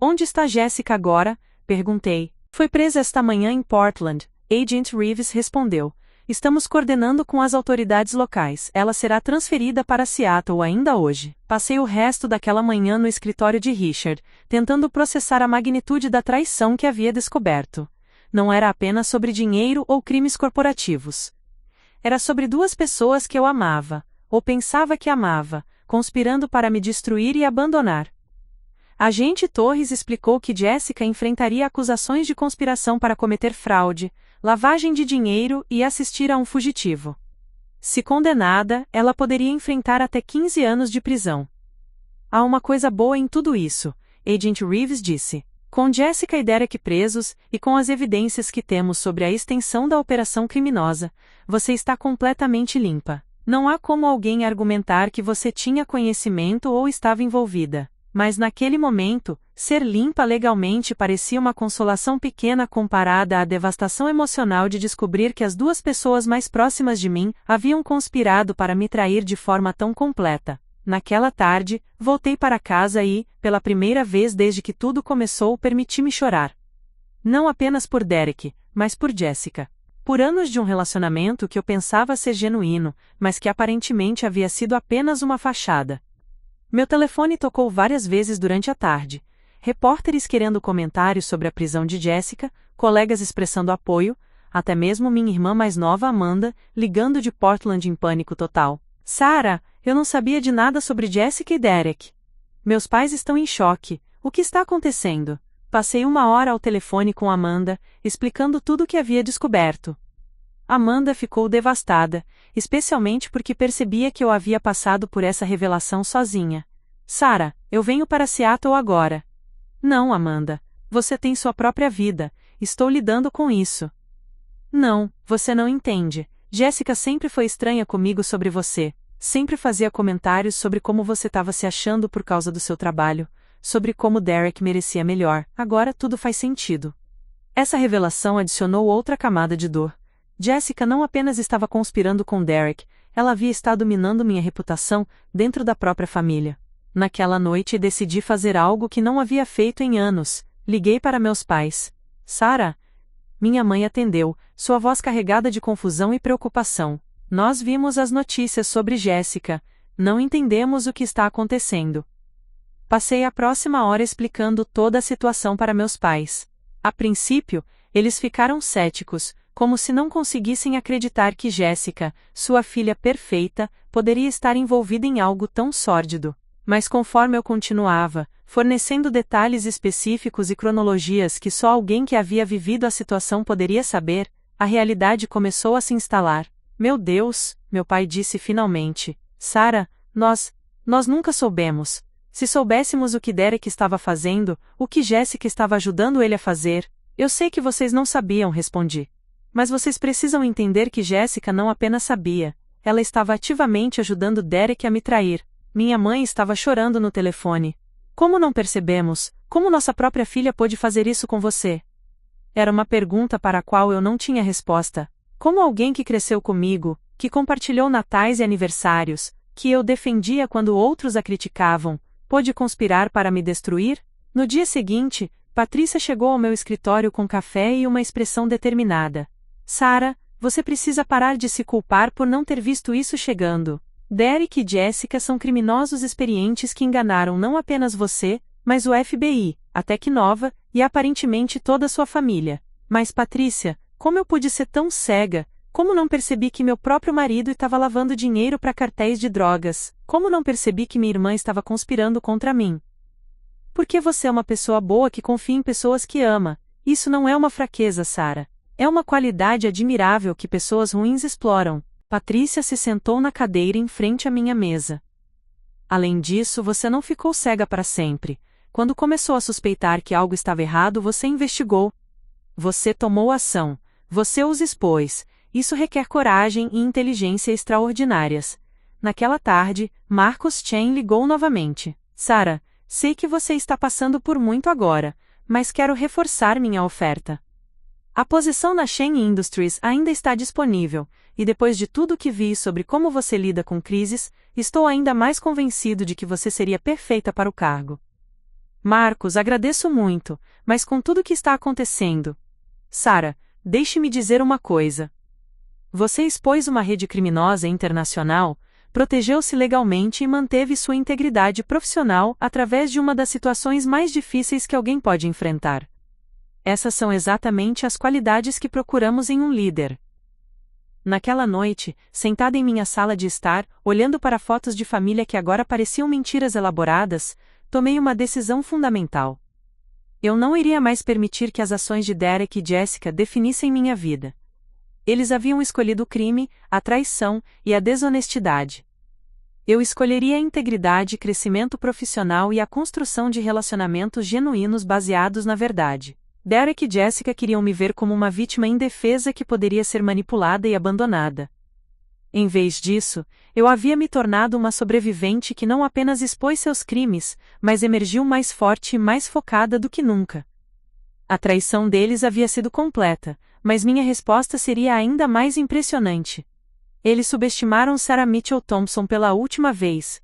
Onde está Jessica agora? Perguntei. Foi presa esta manhã em Portland, Agent Reeves respondeu. Estamos coordenando com as autoridades locais. Ela será transferida para Seattle ainda hoje. Passei o resto daquela manhã no escritório de Richard, tentando processar a magnitude da traição que havia descoberto. Não era apenas sobre dinheiro ou crimes corporativos. Era sobre 2 pessoas que eu amava, ou pensava que amava, conspirando para me destruir e abandonar. Agente Torres explicou que Jessica enfrentaria acusações de conspiração para cometer fraude, lavagem de dinheiro e assistir a um fugitivo. Se condenada, ela poderia enfrentar até 15 anos de prisão. Há uma coisa boa em tudo isso, Agent Reeves disse. Com Jessica e Derek presos, e com as evidências que temos sobre a extensão da operação criminosa, você está completamente limpa. Não há como alguém argumentar que você tinha conhecimento ou estava envolvida. Mas naquele momento, ser limpa legalmente parecia uma consolação pequena comparada à devastação emocional de descobrir que as 2 pessoas mais próximas de mim haviam conspirado para me trair de forma tão completa. Naquela tarde, voltei para casa e, pela primeira vez desde que tudo começou, permiti-me chorar. Não apenas por Derek, mas por Jessica. Por anos de um relacionamento que eu pensava ser genuíno, mas que aparentemente havia sido apenas uma fachada. Meu telefone tocou várias vezes durante a tarde. Repórteres querendo comentários sobre a prisão de Jessica, colegas expressando apoio, até mesmo minha irmã mais nova Amanda, ligando de Portland em pânico total. Sarah, eu não sabia de nada sobre Jessica e Derek. Meus pais estão em choque. O que está acontecendo? Passei 1 hora ao telefone com Amanda, explicando tudo o que havia descoberto. Amanda ficou devastada, especialmente porque percebia que eu havia passado por essa revelação sozinha. Sarah, eu venho para Seattle agora. Não, Amanda. Você tem sua própria vida. Estou lidando com isso. Não, você não entende. Jessica sempre foi estranha comigo sobre você. Sempre fazia comentários sobre como você estava se achando por causa do seu trabalho, sobre como Derek merecia melhor. Agora tudo faz sentido. Essa revelação adicionou outra camada de dor. Jessica não apenas estava conspirando com Derek, ela havia estado minando minha reputação dentro da própria família. Naquela noite decidi fazer algo que não havia feito em anos. Liguei para meus pais. Sarah? Minha mãe atendeu, sua voz carregada de confusão e preocupação. Nós vimos as notícias sobre Jessica. Não entendemos o que está acontecendo. Passei a próxima hora explicando toda a situação para meus pais. A princípio, eles ficaram céticos, como se não conseguissem acreditar que Jessica, sua filha perfeita, poderia estar envolvida em algo tão sórdido. Mas conforme eu continuava, fornecendo detalhes específicos e cronologias que só alguém que havia vivido a situação poderia saber, a realidade começou a se instalar. Meu Deus, meu pai disse finalmente. Sarah, nós nunca soubemos. Se soubéssemos o que Derek estava fazendo, o que Jessica estava ajudando ele a fazer. Eu sei que vocês não sabiam, respondi. Mas vocês precisam entender que Jessica não apenas sabia, ela estava ativamente ajudando Derek a me trair. Minha mãe estava chorando no telefone. Como não percebemos? Como nossa própria filha pôde fazer isso com você? Era uma pergunta para a qual eu não tinha resposta. Como alguém que cresceu comigo, que compartilhou natais e aniversários, que eu defendia quando outros a criticavam, pôde conspirar para me destruir? No dia seguinte, Patrícia chegou ao meu escritório com café e uma expressão determinada. Sarah, você precisa parar de se culpar por não ter visto isso chegando. Derek e Jessica são criminosos experientes que enganaram não apenas você, mas o FBI, a Tech Nova, e aparentemente toda a sua família. Mas Patrícia, como eu pude ser tão cega? Como não percebi que meu próprio marido estava lavando dinheiro para cartéis de drogas? Como não percebi que minha irmã estava conspirando contra mim? Porque você é uma pessoa boa que confia em pessoas que ama. Isso não é uma fraqueza, Sarah. É uma qualidade admirável que pessoas ruins exploram. Patrícia se sentou na cadeira em frente à minha mesa. Além disso, você não ficou cega para sempre. Quando começou a suspeitar que algo estava errado, você investigou. Você tomou ação. Você os expôs. Isso requer coragem e inteligência extraordinárias. Naquela tarde, Marcus Chen ligou novamente. Sarah, sei que você está passando por muito agora, mas quero reforçar minha oferta. A posição na Chen Industries ainda está disponível, e depois de tudo que vi sobre como você lida com crises, estou ainda mais convencido de que você seria perfeita para o cargo. Marcus, agradeço muito, mas com tudo o que está acontecendo. Sarah, deixe-me dizer uma coisa. Você expôs uma rede criminosa internacional, protegeu-se legalmente e manteve sua integridade profissional através de uma das situações mais difíceis que alguém pode enfrentar. Essas são exatamente as qualidades que procuramos em um líder. Naquela noite, sentada em minha sala de estar, olhando para fotos de família que agora pareciam mentiras elaboradas, tomei uma decisão fundamental. Eu não iria mais permitir que as ações de Derek e Jessica definissem minha vida. Eles haviam escolhido o crime, a traição e a desonestidade. Eu escolheria a integridade, crescimento profissional e a construção de relacionamentos genuínos baseados na verdade. Derek e Jessica queriam me ver como uma vítima indefesa que poderia ser manipulada e abandonada. Em vez disso, eu havia me tornado uma sobrevivente que não apenas expôs seus crimes, mas emergiu mais forte e mais focada do que nunca. A traição deles havia sido completa, mas minha resposta seria ainda mais impressionante. Eles subestimaram Sarah Mitchell Thompson pela última vez.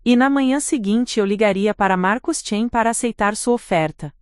E na manhã seguinte eu ligaria para Marcus Chen para aceitar sua oferta.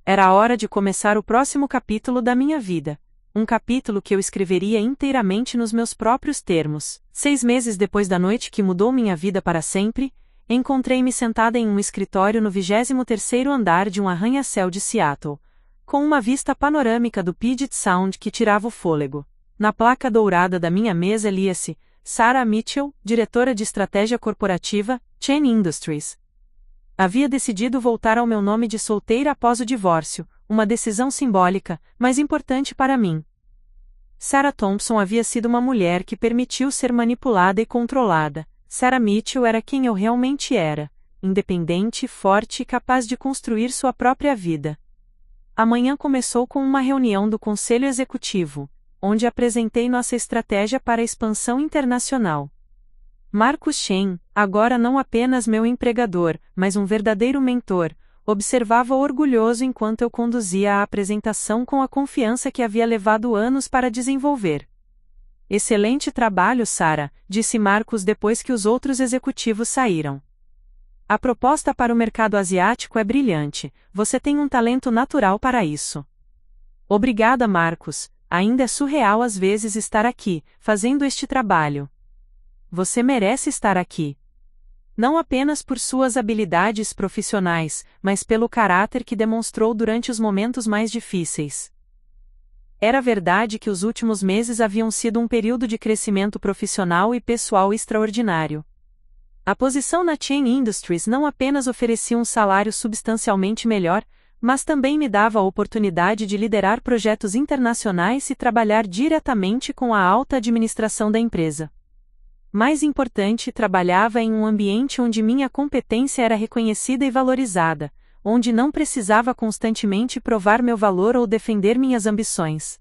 Era a hora de começar o próximo capítulo da minha vida. Um capítulo que eu escreveria inteiramente nos meus próprios termos. 6 meses depois da noite que mudou minha vida para sempre, encontrei-me sentada em um escritório no 23º andar de um arranha-céu de Seattle, com uma vista panorâmica do Puget Sound que tirava o fôlego. Na placa dourada da minha mesa lia-se, Sarah Mitchell, diretora de estratégia corporativa, Chen Industries. Havia decidido voltar ao meu nome de solteira após o divórcio, uma decisão simbólica, mas importante para mim. Sarah Thompson havia sido uma mulher que permitiu ser manipulada e controlada. Sarah Mitchell era quem eu realmente era, independente, forte e capaz de construir sua própria vida. A manhã começou com uma reunião do Conselho Executivo, onde apresentei nossa estratégia para a expansão internacional. Marcus Chen, agora não apenas meu empregador, mas um verdadeiro mentor, observava orgulhoso enquanto eu conduzia a apresentação com a confiança que havia levado anos para desenvolver. Excelente trabalho, Sarah, disse Marcus depois que os outros executivos saíram. A proposta para o mercado asiático é brilhante, você tem um talento natural para isso. Obrigada, Marcus, ainda é surreal às vezes estar aqui, fazendo este trabalho. Você merece estar aqui. Não apenas por suas habilidades profissionais, mas pelo caráter que demonstrou durante os momentos mais difíceis. Era verdade que os últimos meses haviam sido um período de crescimento profissional e pessoal extraordinário. A posição na Chen Industries não apenas oferecia um salário substancialmente melhor, mas também me dava a oportunidade de liderar projetos internacionais e trabalhar diretamente com a alta administração da empresa. Mais importante, trabalhava em um ambiente onde minha competência era reconhecida e valorizada, onde não precisava constantemente provar meu valor ou defender minhas ambições.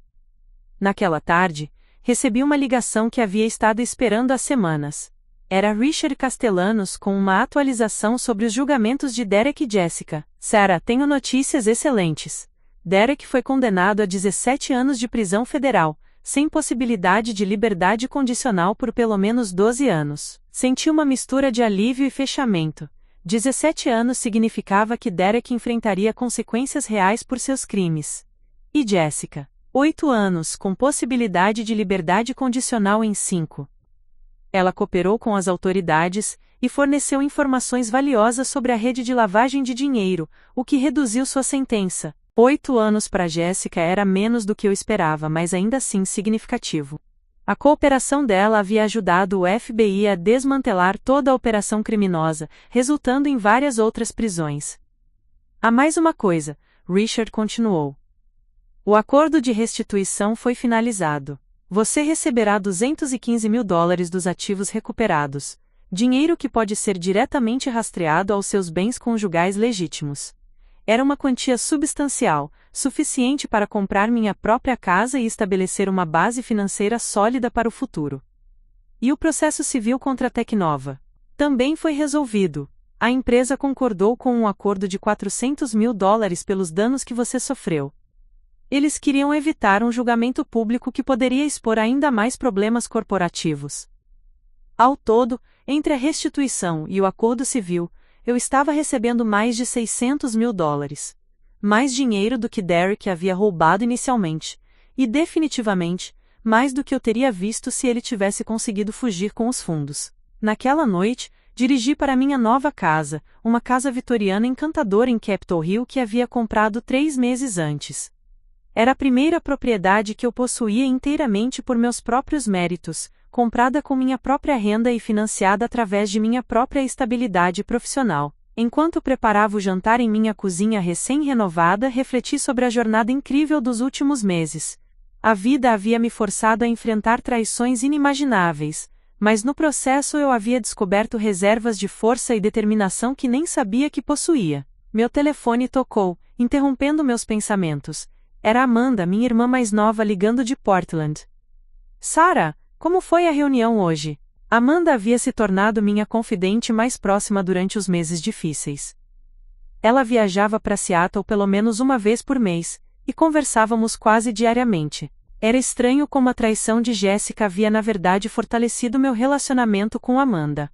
Naquela tarde, recebi uma ligação que havia estado esperando há semanas. Era Richard Castellanos com uma atualização sobre os julgamentos de Derek e Jessica. Sarah, tenho notícias excelentes. Derek foi condenado a 17 anos de prisão federal, sem possibilidade de liberdade condicional por pelo menos 12 anos. Senti uma mistura de alívio e fechamento. 17 anos significava que Derek enfrentaria consequências reais por seus crimes. E Jessica? 8 anos, com possibilidade de liberdade condicional em 5. Ela cooperou com as autoridades e forneceu informações valiosas sobre a rede de lavagem de dinheiro, o que reduziu sua sentença. 8 anos para Jessica era menos do que eu esperava, mas ainda assim significativo. A cooperação dela havia ajudado o FBI a desmantelar toda a operação criminosa, resultando em várias outras prisões. Há mais uma coisa, Richard continuou. O acordo de restituição foi finalizado. Você receberá $215 mil dos ativos recuperados, dinheiro que pode ser diretamente rastreado aos seus bens conjugais legítimos. Era uma quantia substancial, suficiente para comprar minha própria casa e estabelecer uma base financeira sólida para o futuro. E o processo civil contra a Tecnova também foi resolvido. A empresa concordou com um acordo de $400 mil pelos danos que você sofreu. Eles queriam evitar um julgamento público que poderia expor ainda mais problemas corporativos. Ao todo, entre a restituição e o acordo civil, eu estava recebendo mais de $600 mil. Mais dinheiro do que Derek havia roubado inicialmente, e definitivamente, mais do que eu teria visto se ele tivesse conseguido fugir com os fundos. Naquela noite, dirigi para minha nova casa, uma casa vitoriana encantadora em Capitol Hill que havia comprado 3 meses antes. Era a primeira propriedade que eu possuía inteiramente por meus próprios méritos, comprada com minha própria renda e financiada através de minha própria estabilidade profissional. Enquanto preparava o jantar em minha cozinha recém-renovada, refleti sobre a jornada incrível dos últimos meses. A vida havia me forçado a enfrentar traições inimagináveis, mas no processo eu havia descoberto reservas de força e determinação que nem sabia que possuía. Meu telefone tocou, interrompendo meus pensamentos. Era Amanda, minha irmã mais nova, ligando de Portland. Sarah, como foi a reunião hoje? Amanda havia se tornado minha confidente mais próxima durante os meses difíceis. Ela viajava para Seattle pelo menos uma vez por mês, e conversávamos quase diariamente. Era estranho como a traição de Jessica havia na verdade fortalecido meu relacionamento com Amanda.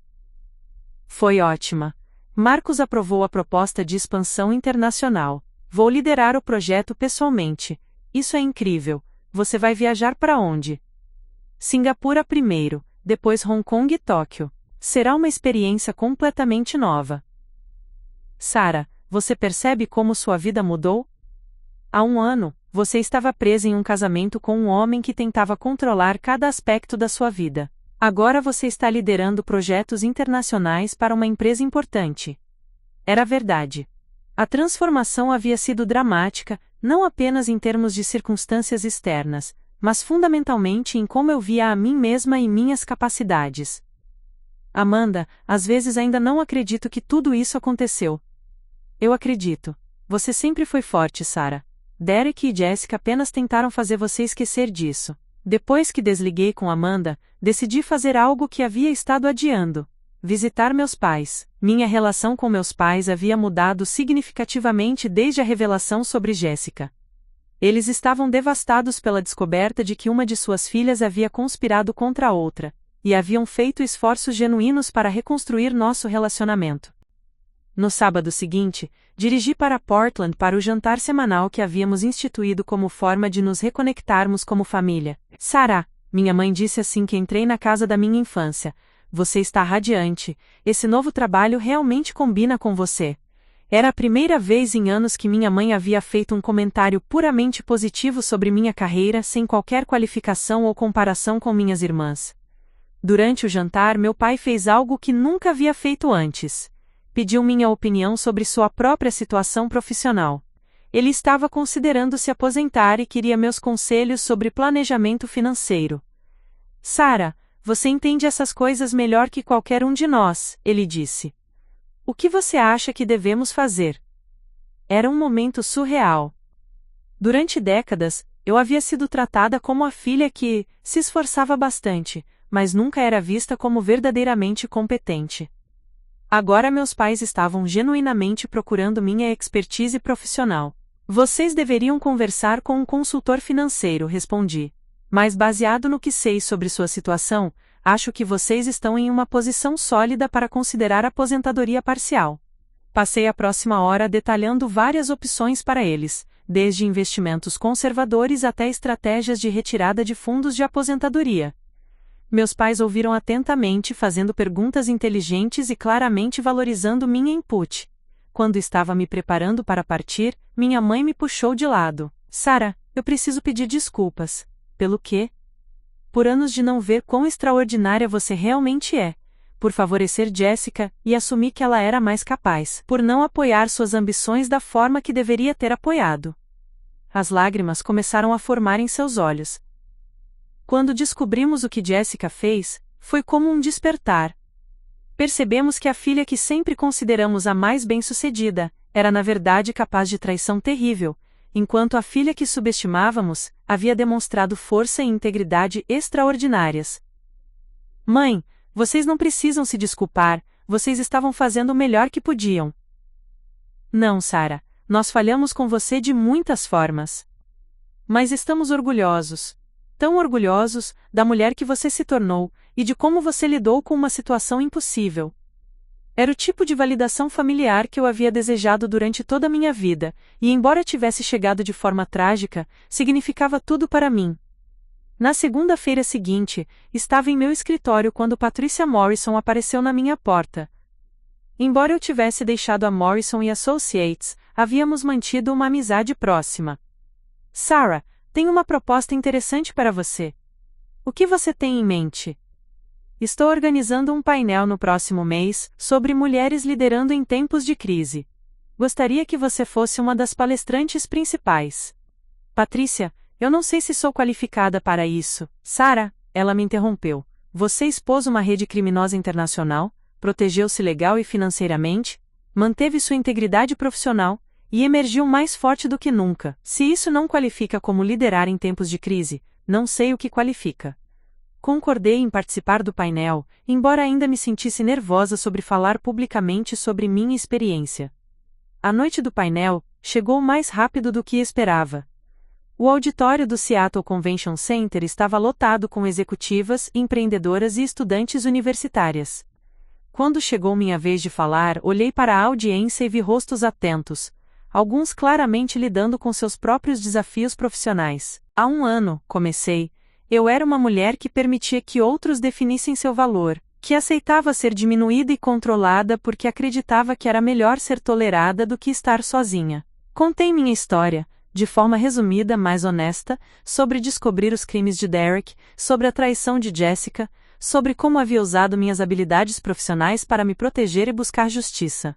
Foi ótima. Marcos aprovou a proposta de expansão internacional. Vou liderar o projeto pessoalmente. Isso é incrível. Você vai viajar para onde? Singapura primeiro, depois Hong Kong e Tóquio. Será uma experiência completamente nova. Sarah, você percebe como sua vida mudou? Há 1 ano, você estava presa em um casamento com um homem que tentava controlar cada aspecto da sua vida. Agora você está liderando projetos internacionais para uma empresa importante. Era verdade. A transformação havia sido dramática, não apenas em termos de circunstâncias externas, mas fundamentalmente em como eu via a mim mesma e minhas capacidades. Amanda, às vezes ainda não acredito que tudo isso aconteceu. Eu acredito. Você sempre foi forte, Sarah. Derek e Jessica apenas tentaram fazer você esquecer disso. Depois que desliguei com Amanda, decidi fazer algo que havia estado adiando. Visitar meus pais. Minha relação com meus pais havia mudado significativamente desde a revelação sobre Jessica. Eles estavam devastados pela descoberta de que uma de suas filhas havia conspirado contra a outra, e haviam feito esforços genuínos para reconstruir nosso relacionamento. No sábado seguinte, dirigi para Portland para o jantar semanal que havíamos instituído como forma de nos reconectarmos como família. Sarah, minha mãe disse assim que entrei na casa da minha infância, você está radiante, esse novo trabalho realmente combina com você. Era a primeira vez em anos que minha mãe havia feito um comentário puramente positivo sobre minha carreira sem qualquer qualificação ou comparação com minhas irmãs. Durante o jantar, meu pai fez algo que nunca havia feito antes. Pediu minha opinião sobre sua própria situação profissional. Ele estava considerando se aposentar e queria meus conselhos sobre planejamento financeiro. Sarah, você entende essas coisas melhor que qualquer um de nós, ele disse. O que você acha que devemos fazer? Era um momento surreal. Durante décadas, eu havia sido tratada como a filha que se esforçava bastante, mas nunca era vista como verdadeiramente competente. Agora meus pais estavam genuinamente procurando minha expertise profissional. Vocês deveriam conversar com um consultor financeiro, respondi. Mas baseado no que sei sobre sua situação, acho que vocês estão em uma posição sólida para considerar aposentadoria parcial. Passei a próxima hora detalhando várias opções para eles, desde investimentos conservadores até estratégias de retirada de fundos de aposentadoria. Meus pais ouviram atentamente, fazendo perguntas inteligentes e claramente valorizando minha input. quando estava me preparando para partir, minha mãe me puxou de lado. Sarah, eu preciso pedir desculpas. Pelo quê? Por anos de não ver quão extraordinária você realmente é. Por favorecer Jessica e assumir que ela era mais capaz. Por não apoiar suas ambições da forma que deveria ter apoiado. As lágrimas começaram a formar em seus olhos. Quando descobrimos o que Jessica fez, foi como um despertar. Percebemos que a filha que sempre consideramos a mais bem-sucedida, era na verdade capaz de traição terrível, enquanto a filha que subestimávamos, havia demonstrado força e integridade extraordinárias. Mãe, vocês não precisam se desculpar, vocês estavam fazendo o melhor que podiam. Não, Sarah, nós falhamos com você de muitas formas. Mas estamos orgulhosos. Tão orgulhosos da mulher que você se tornou e de como você lidou com uma situação impossível. Era o tipo de validação familiar que eu havia desejado durante toda a minha vida, e embora tivesse chegado de forma trágica, significava tudo para mim. Na segunda-feira seguinte, estava em meu escritório quando Patricia Morrison apareceu na minha porta. Embora eu tivesse deixado a Morrison & Associates, havíamos mantido uma amizade próxima. Sarah, tenho uma proposta interessante para você. O que você tem em mente? Estou organizando um painel no próximo mês sobre mulheres liderando em tempos de crise. Gostaria que você fosse uma das palestrantes principais. Patrícia, eu não sei se sou qualificada para isso. Sarah, ela me interrompeu. Você expôs uma rede criminosa internacional, protegeu-se legal e financeiramente, manteve sua integridade profissional, e emergiu mais forte do que nunca. Se isso não qualifica como liderar em tempos de crise, não sei o que qualifica. Concordei em participar do painel, embora ainda me sentisse nervosa sobre falar publicamente sobre minha experiência. A noite do painel chegou mais rápido do que esperava. O auditório do Seattle Convention Center estava lotado com executivas, empreendedoras e estudantes universitárias. Quando chegou minha vez de falar, olhei para a audiência e vi rostos atentos, alguns claramente lidando com seus próprios desafios profissionais. Há um ano, comecei, eu era uma mulher que permitia que outros definissem seu valor, que aceitava ser diminuída e controlada porque acreditava que era melhor ser tolerada do que estar sozinha. Contei minha história, de forma resumida mas honesta, sobre descobrir os crimes de Derek, sobre a traição de Jessica, sobre como havia usado minhas habilidades profissionais para me proteger e buscar justiça.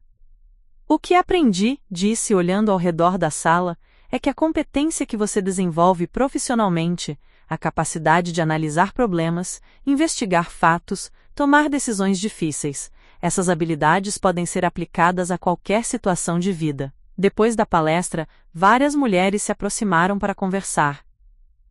O que aprendi, disse olhando ao redor da sala, é que a competência que você desenvolve profissionalmente, a capacidade de analisar problemas, investigar fatos, tomar decisões difíceis, essas habilidades podem ser aplicadas a qualquer situação de vida. Depois da palestra, várias mulheres se aproximaram para conversar.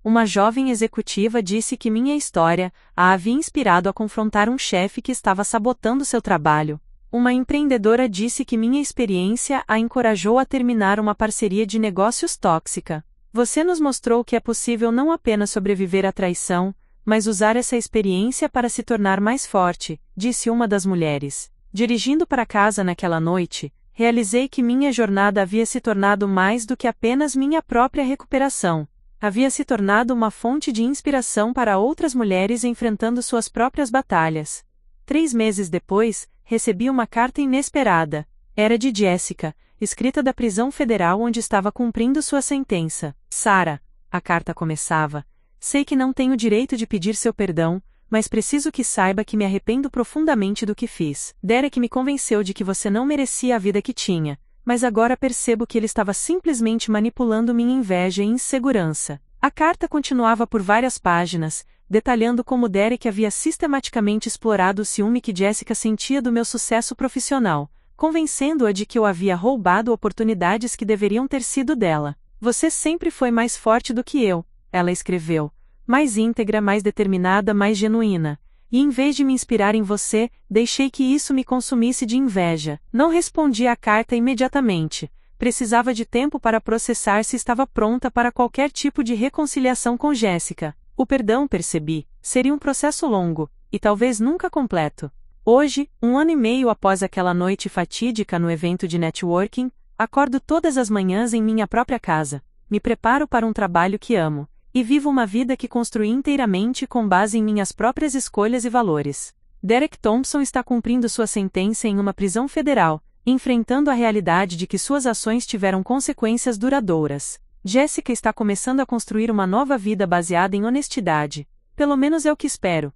Uma jovem executiva disse que minha história a havia inspirado a confrontar um chefe que estava sabotando seu trabalho. Uma empreendedora disse que minha experiência a encorajou a terminar uma parceria de negócios tóxica. Você nos mostrou que é possível não apenas sobreviver à traição, mas usar essa experiência para se tornar mais forte, disse uma das mulheres. Dirigindo para casa naquela noite, realizei que minha jornada havia se tornado mais do que apenas minha própria recuperação. Havia se tornado uma fonte de inspiração para outras mulheres enfrentando suas próprias batalhas. 3 meses depois, recebi uma carta inesperada. Era de Jessica, escrita da prisão federal onde estava cumprindo sua sentença. Sarah, a carta começava, sei que não tenho direito de pedir seu perdão, mas preciso que saiba que me arrependo profundamente do que fiz. Derek me convenceu de que você não merecia a vida que tinha, mas agora percebo que ele estava simplesmente manipulando minha inveja e insegurança. A carta continuava por várias páginas, detalhando como Derek havia sistematicamente explorado o ciúme que Jessica sentia do meu sucesso profissional, convencendo-a de que eu havia roubado oportunidades que deveriam ter sido dela. Você sempre foi mais forte do que eu, ela escreveu, mais íntegra, mais determinada, mais genuína. E em vez de me inspirar em você, deixei que isso me consumisse de inveja. Não respondi à carta imediatamente. Precisava de tempo para processar se estava pronta para qualquer tipo de reconciliação com Jessica. O perdão, percebi, seria um processo longo, e talvez nunca completo. Hoje, 1 ano e meio após aquela noite fatídica no evento de networking, acordo todas as manhãs em minha própria casa, me preparo para um trabalho que amo, e vivo uma vida que construí inteiramente com base em minhas próprias escolhas e valores. Derek Thompson está cumprindo sua sentença em uma prisão federal, enfrentando a realidade de que suas ações tiveram consequências duradouras. Jessica está começando a construir uma nova vida baseada em honestidade, pelo menos é o que espero.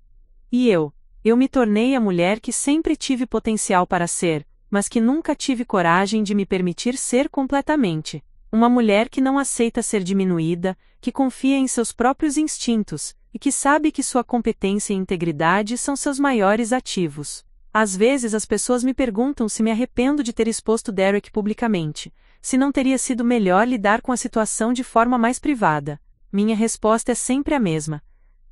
E eu me tornei a mulher que sempre tive potencial para ser, mas que nunca tive coragem de me permitir ser completamente. Uma mulher que não aceita ser diminuída, que confia em seus próprios instintos, e que sabe que sua competência e integridade são seus maiores ativos. Às vezes as pessoas me perguntam se me arrependo de ter exposto Derek publicamente, se não teria sido melhor lidar com a situação de forma mais privada. Minha resposta é sempre a mesma.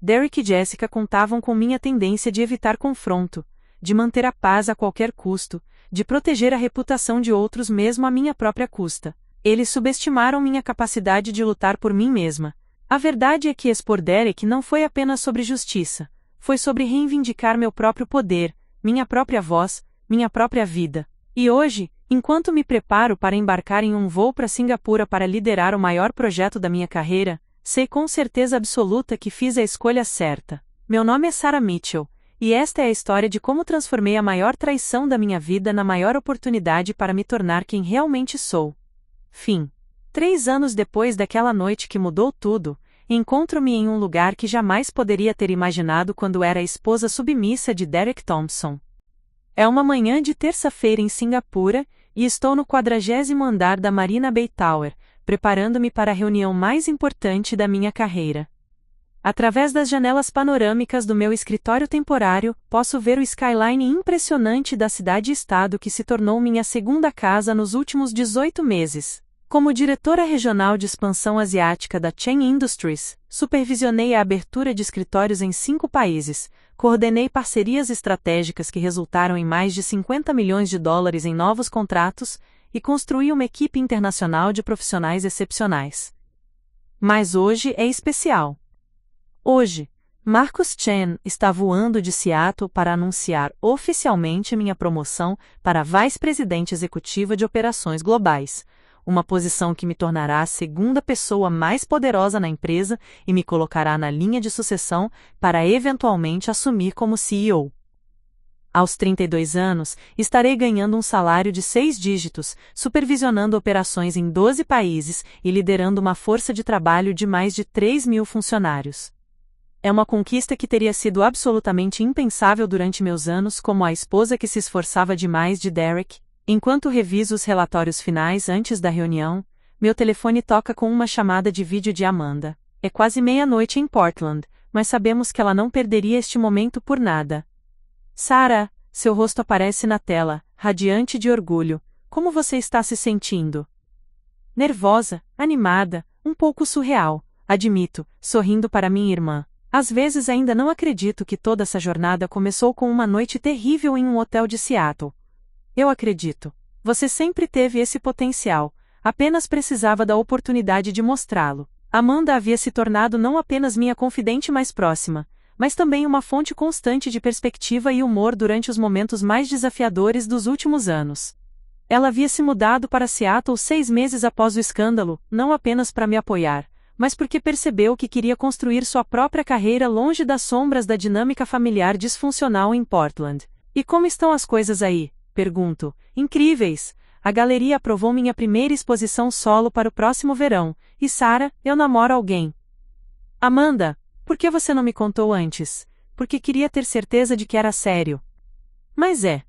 Derek e Jessica contavam com minha tendência de evitar confronto, de manter a paz a qualquer custo, de proteger a reputação de outros mesmo à minha própria custa. Eles subestimaram minha capacidade de lutar por mim mesma. A verdade é que expor Derek não foi apenas sobre justiça, foi sobre reivindicar meu próprio poder, minha própria voz, minha própria vida. E hoje, enquanto me preparo para embarcar em um voo para Singapura para liderar o maior projeto da minha carreira, sei com certeza absoluta que fiz a escolha certa. Meu nome é Sarah Mitchell, e esta é a história de como transformei a maior traição da minha vida na maior oportunidade para me tornar quem realmente sou. Fim. 3 anos depois daquela noite que mudou tudo, encontro-me em um lugar que jamais poderia ter imaginado quando era a esposa submissa de Derek Thompson. É uma manhã de terça-feira em Singapura, e estou no 40º andar da Marina Bay Tower, preparando-me para a reunião mais importante da minha carreira. Através das janelas panorâmicas do meu escritório temporário, posso ver o skyline impressionante da cidade-estado que se tornou minha segunda casa nos últimos 18 meses. Como diretora regional de expansão asiática da Chain Industries, supervisionei a abertura de escritórios em 5 países, coordenei parcerias estratégicas que resultaram em mais de $50 milhões em novos contratos e construí uma equipe internacional de profissionais excepcionais. Mas hoje é especial. Hoje, Marcus Chen está voando de Seattle para anunciar oficialmente minha promoção para vice-presidente executiva de operações globais, uma posição que me tornará a segunda pessoa mais poderosa na empresa e me colocará na linha de sucessão para eventualmente assumir como CEO. Aos 32 anos, estarei ganhando um salário de 6 dígitos, supervisionando operações em 12 países e liderando uma força de trabalho de mais de 3.000 funcionários. É uma conquista que teria sido absolutamente impensável durante meus anos como a esposa que se esforçava demais de Derek. Enquanto reviso os relatórios finais antes da reunião, meu telefone toca com uma chamada de vídeo de Amanda. É quase meia-noite em Portland, mas sabemos que ela não perderia este momento por nada. Sarah, seu rosto aparece na tela, radiante de orgulho. Como você está se sentindo? Nervosa, animada, um pouco surreal, admito, sorrindo para minha irmã. Às vezes ainda não acredito que toda essa jornada começou com uma noite terrível em um hotel de Seattle. Eu acredito. Você sempre teve esse potencial, apenas precisava da oportunidade de mostrá-lo. Amanda havia se tornado não apenas minha confidente mais próxima, mas também uma fonte constante de perspectiva e humor durante os momentos mais desafiadores dos últimos anos. Ela havia se mudado para Seattle 6 meses após o escândalo, não apenas para me apoiar, mas porque percebeu que queria construir sua própria carreira longe das sombras da dinâmica familiar disfuncional em Portland. E como estão as coisas aí? Pergunto. Incríveis! A galeria aprovou minha primeira exposição solo para o próximo verão, e Sarah, eu namoro alguém. Amanda, por que você não me contou antes? Porque queria ter certeza de que era sério. Mas é.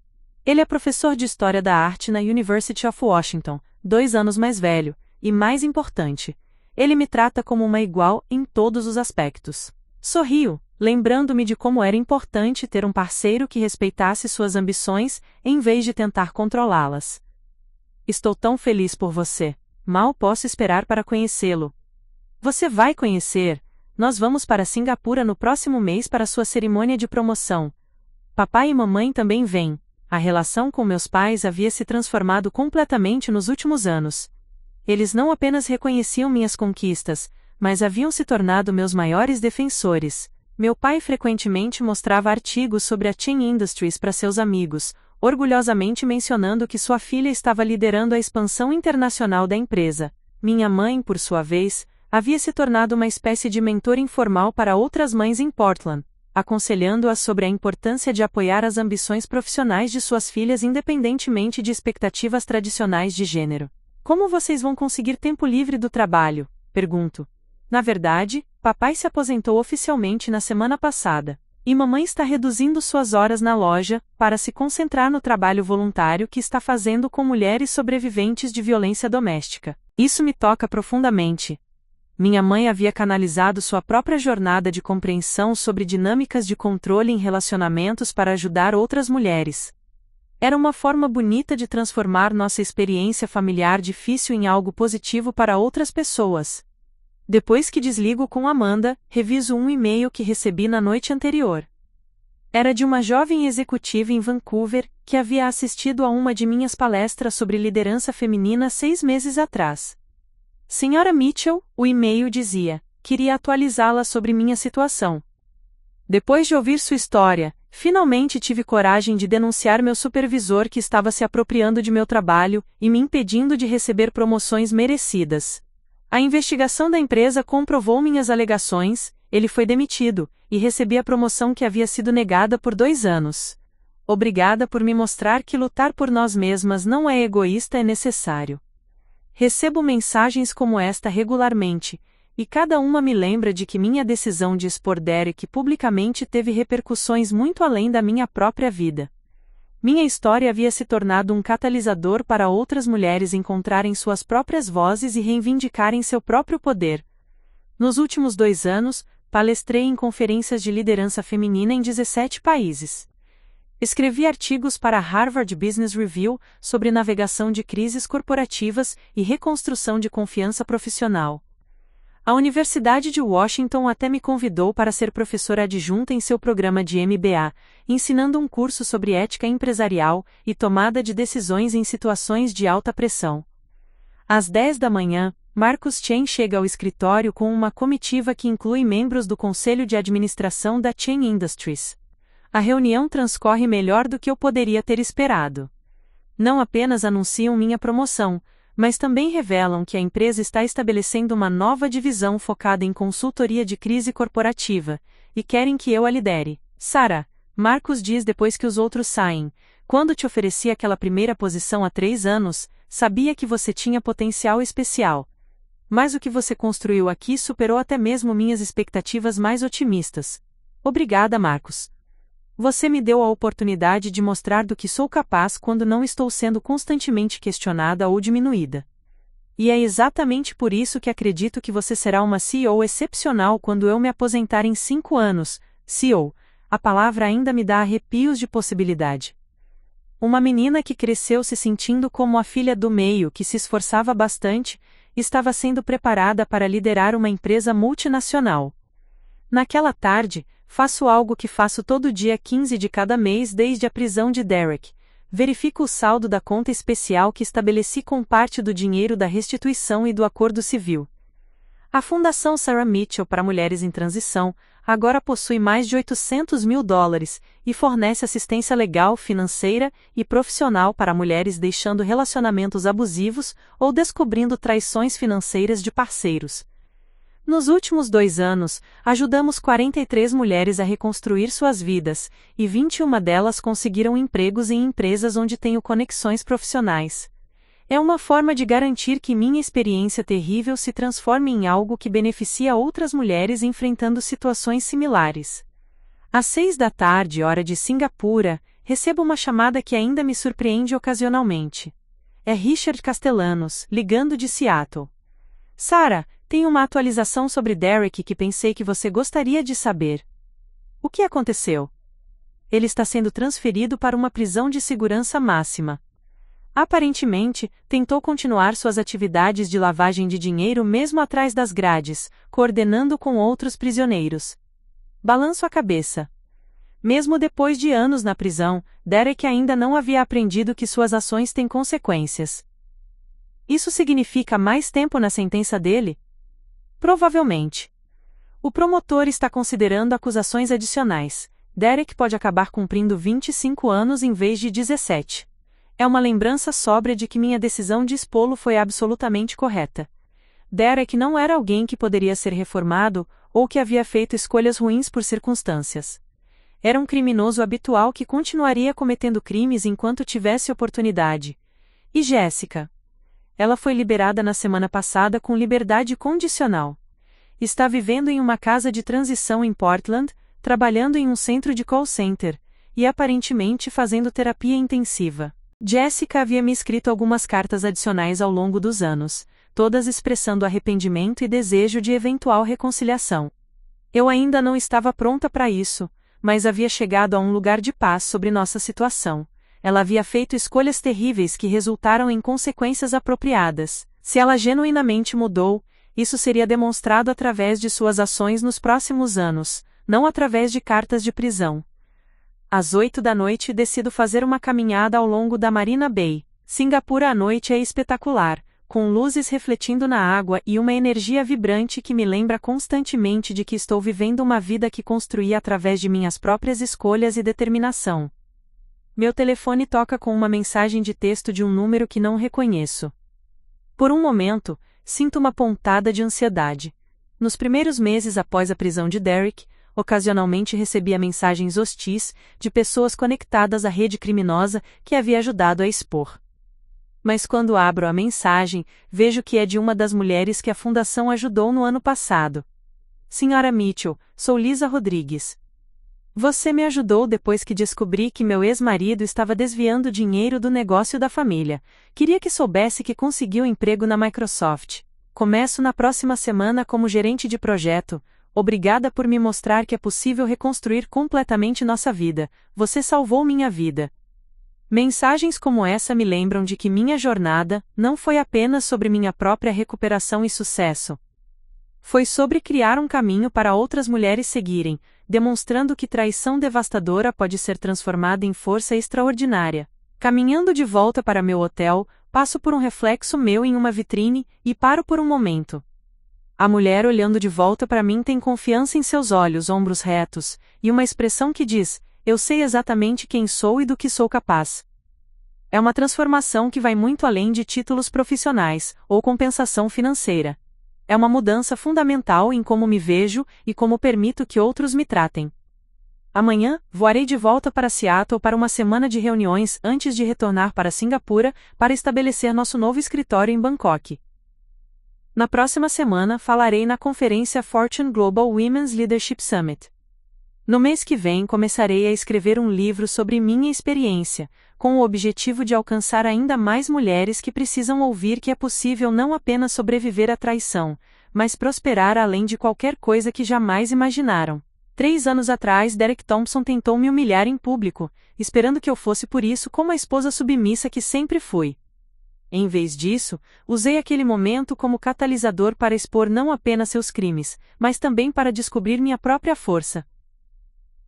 Ele é professor de História da Arte na University of Washington, 2 anos mais velho, e mais importante, ele me trata como uma igual em todos os aspectos. Sorrio, lembrando-me de como era importante ter um parceiro que respeitasse suas ambições, em vez de tentar controlá-las. Estou tão feliz por você. Mal posso esperar para conhecê-lo. Você vai conhecer. Nós vamos para Singapura no próximo mês para sua cerimônia de promoção. Papai e mamãe também vêm. A relação com meus pais havia se transformado completamente nos últimos anos. Eles não apenas reconheciam minhas conquistas, mas haviam se tornado meus maiores defensores. Meu pai frequentemente mostrava artigos sobre a Chain Industries para seus amigos, orgulhosamente mencionando que sua filha estava liderando a expansão internacional da empresa. Minha mãe, por sua vez, havia se tornado uma espécie de mentor informal para outras mães em Portland. aconselhando-as sobre a importância de apoiar as ambições profissionais de suas filhas independentemente de expectativas tradicionais de gênero. Como vocês vão conseguir tempo livre do trabalho? Pergunto. Na verdade, papai se aposentou oficialmente na semana passada, e mamãe está reduzindo suas horas na loja para se concentrar no trabalho voluntário que está fazendo com mulheres sobreviventes de violência doméstica. Isso me toca profundamente. Minha mãe havia canalizado sua própria jornada de compreensão sobre dinâmicas de controle em relacionamentos para ajudar outras mulheres. Era uma forma bonita de transformar nossa experiência familiar difícil em algo positivo para outras pessoas. Depois que desligo com Amanda, reviso um e-mail que recebi na noite anterior. Era de uma jovem executiva em Vancouver, que havia assistido a uma de minhas palestras sobre liderança feminina 6 meses atrás. Senhora Mitchell, o e-mail dizia, queria atualizá-la sobre minha situação. Depois de ouvir sua história, finalmente tive coragem de denunciar meu supervisor que estava se apropriando de meu trabalho e me impedindo de receber promoções merecidas. A investigação da empresa comprovou minhas alegações, ele foi demitido, e recebi a promoção que havia sido negada por 2 anos. Obrigada por me mostrar que lutar por nós mesmas não é egoísta, é necessário. Recebo mensagens como esta regularmente, e cada uma me lembra de que minha decisão de expor Derek publicamente teve repercussões muito além da minha própria vida. Minha história havia se tornado um catalisador para outras mulheres encontrarem suas próprias vozes e reivindicarem seu próprio poder. Nos últimos 2 anos, palestrei em conferências de liderança feminina em 17 países. Escrevi artigos para a Harvard Business Review sobre navegação de crises corporativas e reconstrução de confiança profissional. A Universidade de Washington até me convidou para ser professora adjunta em seu programa de MBA, ensinando um curso sobre ética empresarial e tomada de decisões em situações de alta pressão. Às 10 da manhã, Marcus Chen chega ao escritório com uma comitiva que inclui membros do Conselho de Administração da Chen Industries. A reunião transcorre melhor do que eu poderia ter esperado. Não apenas anunciam minha promoção, mas também revelam que a empresa está estabelecendo uma nova divisão focada em consultoria de crise corporativa, e querem que eu a lidere. Sarah, Marcus diz depois que os outros saem, quando te ofereci aquela primeira posição há 3 anos, sabia que você tinha potencial especial. Mas o que você construiu aqui superou até mesmo minhas expectativas mais otimistas. Obrigada, Marcus. Você me deu a oportunidade de mostrar do que sou capaz quando não estou sendo constantemente questionada ou diminuída. E é exatamente por isso que acredito que você será uma CEO excepcional quando eu me aposentar em 5 anos. CEO, a palavra ainda me dá arrepios de possibilidade. Uma menina que cresceu se sentindo como a filha do meio que se esforçava bastante, estava sendo preparada para liderar uma empresa multinacional. Naquela tarde, faço algo que faço todo dia 15 de cada mês desde a prisão de Derek. Verifico o saldo da conta especial que estabeleci com parte do dinheiro da restituição e do acordo civil. A Fundação Sarah Mitchell para Mulheres em Transição agora possui mais de $800 mil e fornece assistência legal, financeira e profissional para mulheres deixando relacionamentos abusivos ou descobrindo traições financeiras de parceiros. Nos últimos 2 anos, ajudamos 43 mulheres a reconstruir suas vidas, e 21 delas conseguiram empregos em empresas onde tenho conexões profissionais. É uma forma de garantir que minha experiência terrível se transforme em algo que beneficia outras mulheres enfrentando situações similares. Às 6 da tarde, hora de Singapura, recebo uma chamada que ainda me surpreende ocasionalmente. É Richard Castellanos, ligando de Seattle. Sarah, tenho uma atualização sobre Derek que pensei que você gostaria de saber. O que aconteceu? Ele está sendo transferido para uma prisão de segurança máxima. Aparentemente, tentou continuar suas atividades de lavagem de dinheiro mesmo atrás das grades, coordenando com outros prisioneiros. Balanço a cabeça. Mesmo depois de anos na prisão, Derek ainda não havia aprendido que suas ações têm consequências. Isso significa mais tempo na sentença dele? Provavelmente. O promotor está considerando acusações adicionais. Derek pode acabar cumprindo 25 anos em vez de 17. É uma lembrança sóbria de que minha decisão de expô-lo foi absolutamente correta. Derek não era alguém que poderia ser reformado, ou que havia feito escolhas ruins por circunstâncias. Era um criminoso habitual que continuaria cometendo crimes enquanto tivesse oportunidade. E Jessica? Ela foi liberada na semana passada com liberdade condicional. Está vivendo em uma casa de transição em Portland, trabalhando em um centro de call center, e aparentemente fazendo terapia intensiva. Jessica havia me escrito algumas cartas adicionais ao longo dos anos, todas expressando arrependimento e desejo de eventual reconciliação. Eu ainda não estava pronta para isso, mas havia chegado a um lugar de paz sobre nossa situação. Ela havia feito escolhas terríveis que resultaram em consequências apropriadas. Se ela genuinamente mudou, isso seria demonstrado através de suas ações nos próximos anos, não através de cartas de prisão. Às 8 da noite decido fazer uma caminhada ao longo da Marina Bay. Singapura à noite é espetacular, com luzes refletindo na água e uma energia vibrante que me lembra constantemente de que estou vivendo uma vida que construí através de minhas próprias escolhas e determinação. Meu telefone toca com uma mensagem de texto de um número que não reconheço. Por um momento, sinto uma pontada de ansiedade. Nos primeiros meses após a prisão de Derek, ocasionalmente recebia mensagens hostis de pessoas conectadas à rede criminosa que havia ajudado a expor. Mas quando abro a mensagem, vejo que é de uma das mulheres que a fundação ajudou no ano passado. Senhora Mitchell, sou Lisa Rodrigues. Você me ajudou depois que descobri que meu ex-marido estava desviando dinheiro do negócio da família. Queria que soubesse que conseguiu emprego na Microsoft. Começo na próxima semana como gerente de projeto. Obrigada por me mostrar que é possível reconstruir completamente nossa vida. Você salvou minha vida. Mensagens como essa me lembram de que minha jornada não foi apenas sobre minha própria recuperação e sucesso. Foi sobre criar um caminho para outras mulheres seguirem, demonstrando que traição devastadora pode ser transformada em força extraordinária. Caminhando de volta para meu hotel, passo por um reflexo meu em uma vitrine e paro por um momento. A mulher olhando de volta para mim tem confiança em seus olhos, ombros retos, e uma expressão que diz: eu sei exatamente quem sou e do que sou capaz. É uma transformação que vai muito além de títulos profissionais ou compensação financeira. É uma mudança fundamental em como me vejo e como permito que outros me tratem. Amanhã, voarei de volta para Seattle para uma semana de reuniões antes de retornar para Singapura para estabelecer nosso novo escritório em Bangkok. Na próxima semana, falarei na conferência Fortune Global Women's Leadership Summit. No mês que vem, começarei a escrever um livro sobre minha experiência, com o objetivo de alcançar ainda mais mulheres que precisam ouvir que é possível não apenas sobreviver à traição, mas prosperar além de qualquer coisa que jamais imaginaram. 3 anos atrás, Derek Thompson tentou me humilhar em público, esperando que eu fosse por isso como a esposa submissa que sempre fui. Em vez disso, usei aquele momento como catalisador para expor não apenas seus crimes, mas também para descobrir minha própria força.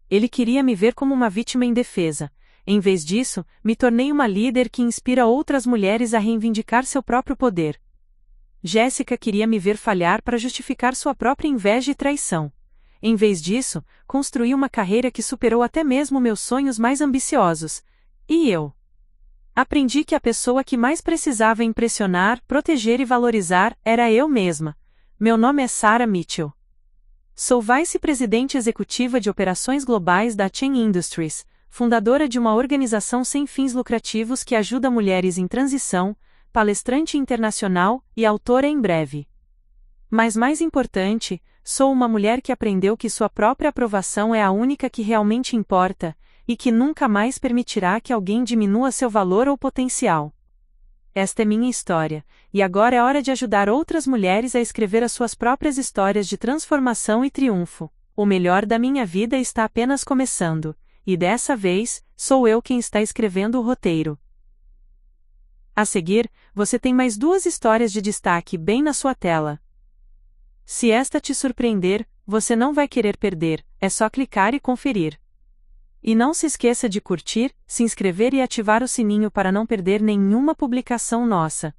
Ele queria me ver como uma vítima indefesa. Em vez disso, me tornei uma líder que inspira outras mulheres a reivindicar seu próprio poder. Jessica queria me ver falhar para justificar sua própria inveja e traição. Em vez disso, construí uma carreira que superou até mesmo meus sonhos mais ambiciosos. E eu? Aprendi que a pessoa que mais precisava impressionar, proteger e valorizar era eu mesma. Meu nome é Sarah Mitchell. Sou vice-presidente executiva de operações globais da Chain Industries, fundadora de uma organização sem fins lucrativos que ajuda mulheres em transição, palestrante internacional e autora em breve. Mas mais importante, sou uma mulher que aprendeu que sua própria aprovação é a única que realmente importa, e que nunca mais permitirá que alguém diminua seu valor ou potencial. Esta é minha história, e agora é hora de ajudar outras mulheres a escrever as suas próprias histórias de transformação e triunfo. O melhor da minha vida está apenas começando, e dessa vez, sou eu quem está escrevendo o roteiro. A seguir, você tem mais 2 histórias de destaque bem na sua tela. Se esta te surpreender, você não vai querer perder, é só clicar e conferir. E não se esqueça de curtir, se inscrever e ativar o sininho para não perder nenhuma publicação nossa.